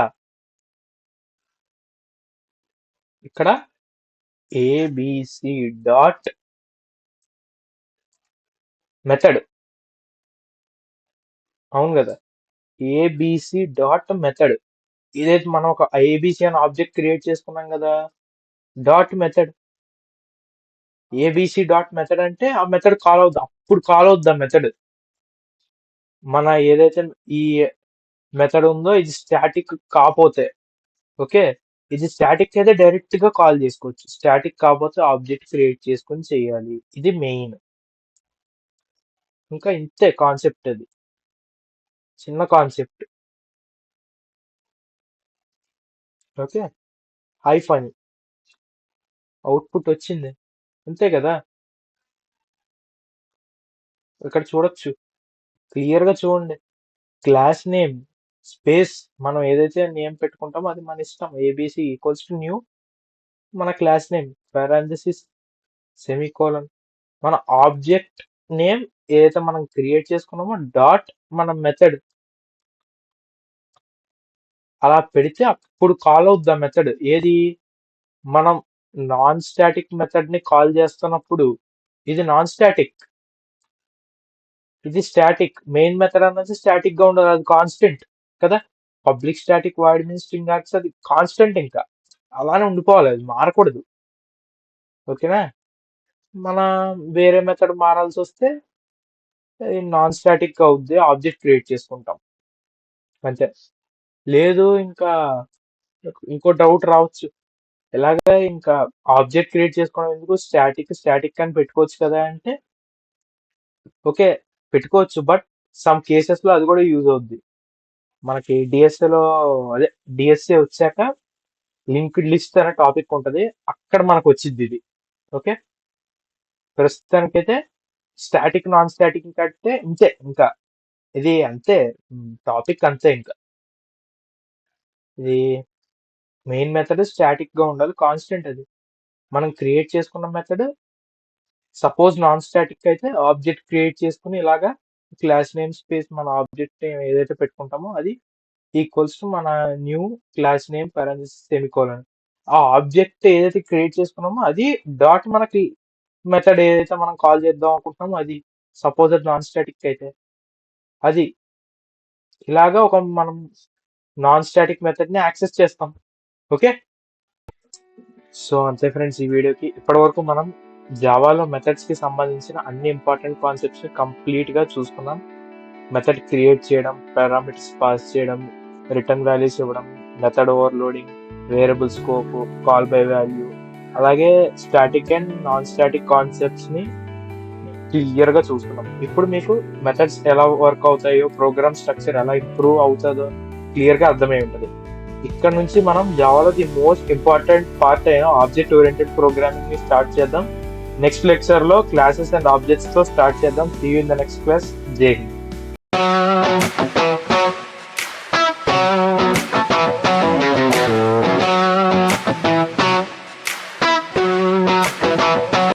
ఇక్కడ ఏబిసి డాట్ మెథడ్, అవును కదా, ఏబిసి డాట్ మెథడ్, ఇదైతే మనం ఒక ఏబిసి అని ఆబ్జెక్ట్ క్రియేట్ చేసుకున్నాం కదా, dot method ABC dot method అంటే ఆ మెథడ్ కాల్ అవుద్ది, అప్పుడు కాల్ అవుద్ది ఆ మెథడ్. మన ఏదైతే ఈ మెథడ్ ఉందో ఇది స్టాటిక్ కాకపోతే, ఓకే, ఇది స్టాటిక్ అయితే డైరెక్ట్ గా కాల్ చేసుకోవచ్చు, స్టాటిక్ కాకపోతే ఆబ్జెక్ట్ క్రియేట్ చేసుకొని చేయాలి. ఇది మెయిన్. ఇంకా ఇంతే కాన్సెప్ట్, అది చిన్న కాన్సెప్ట్. ఓకే, హైఫన్ అవుట్పుట్ వచ్చింది, అంతే కదా. ఇక్కడ చూడొచ్చు, క్లియర్ గా చూడండి, క్లాస్ నేమ్ స్పేస్ మనం ఏదైతే నేమ్ పెట్టుకుంటామో అది మన ఇష్టం, ఏబిసి ఈక్వల్స్ టు న్యూ మన క్లాస్ నేమ్ పారాంథసిస్ సెమికోలన్, మన ఆబ్జెక్ట్ నేమ్ ఏదైతే మనం క్రియేట్ చేసుకున్నామో డాట్ మన మెథడ్, అలా పెడితే అప్పుడు కాల్ అవుద్ది ఆ మెథడ్. ఏది, మనం నాన్ స్టాటిక్ మెథడ్ ని కాల్ చేస్తున్నప్పుడు ఇది నాన్ స్టాటిక్, ఇది స్టాటిక్. మెయిన్ మెథడ్ అన్నది స్టాటిక్ గా ఉండదు, అది కాన్స్టెంట్ కదా. Public static void means string args, అది కాన్స్టెంట్, ఇంకా అలానే ఉండిపోవాలి, అది మారకూడదు. ఓకేనా, మన వేరే మెథడ్ మారాల్సి వస్తే నాన్ స్టాటిక్ అవుద్ది, ఆబ్జెక్ట్ క్రియేట్ చేసుకుంటాం అంతే. లేదు ఇంకా ఇంకో డౌట్ రావచ్చు, ఎలాగ ఇంకా ఆబ్జెక్ట్ క్రియేట్ చేసుకోవడం ఎందుకు, స్టాటిక్ స్టాటిక్ అని పెట్టుకోవచ్చు కదా అంటే, ఓకే పెట్టుకోవచ్చు, బట్ సమ్ కేసెస్ లో అది కూడా యూజ్ అవుద్ది. మనకి డిఎస్ఏలో అదే డిఎస్ఏ వచ్చాక లింక్డ్ లిస్ట్ అనే టాపిక్ ఉంటది, అక్కడ మనకు వచ్చింది ఇది. ఓకే, ప్రస్తుతానికైతే స్టాటిక్ నాన్ స్టాటిక్ అంటే ఇంతే, ఇంకా ఇది అంతే టాపిక్, అంతే. ఇంకా ఇది మెయిన్ మెథడ్ స్టాటిక్ గా ఉండాలి, కాన్స్టెంట్. అది మనం క్రియేట్ చేసుకున్న మెథడ్ సపోజ్ నాన్ స్టాటిక్ అయితే ఆబ్జెక్ట్ క్రియేట్ చేసుకుని ఇలాగా క్లాస్ నేమ్ స్పేస్ మన ఆబ్జెక్ట్ ఏదైతే పెట్టుకుంటామో అది ఈక్వల్స్ టు మన new class name parenthesis semicolon. ఆ ఆబ్జెక్ట్ ఏదైతే క్రియేట్ చేసుకున్నామో అది డాట్ మనకి మెథడ్ ఏదైతే మనం కాల్ చేద్దాం అనుకుంటున్నామో అది, సపోజ్ అది నాన్ స్టాటిక్ అయితే అది, ఇలాగా ఒక మనం నాన్ స్టాటిక్ మెథడ్ ని యాక్సెస్ చేస్తాం. ఓకే, సో అంతే ఫ్రెండ్స్, ఈ వీడియోకి ఇప్పటి వరకు మనం జావాలో మెథడ్స్ కి సంబంధించిన అన్ని ఇంపార్టెంట్ కాన్సెప్ట్స్ కంప్లీట్ గా చూసుకున్నాం. మెథడ్ క్రియేట్ చేయడం, పారామీటర్స్ పాస్ చేయడం, రిటర్న్ వాల్యూస్ ఇవ్వడం, method overloading, variable scope, call by value, అలాగే static and non static concepts ని క్లియర్ గా చూసుకున్నాం. ఇప్పుడు మీకు మెథడ్స్ ఎలా వర్క్ అవుతాయో, ప్రోగ్రామ్ స్ట్రక్చర్ ఎలా ఇంప్రూవ్ అవుతుందో క్లియర్ గా అర్థమై ఉంటుంది. ఇక్కడ నుంచి మనం జావాలో ది మోస్ట్ ఇంపార్టెంట్ పార్ట్ అయిన ఆబ్జెక్ట్ ఓరియంటెడ్ ప్రోగ్రామింగ్ ని స్టార్ట్ చేద్దాం. నెక్స్ట్ లెక్చర్ లో క్లాసెస్ అండ్ ఆబ్జెక్ట్స్ తో స్టార్ట్ చేద్దాం. See you in the next class. జై హింద్.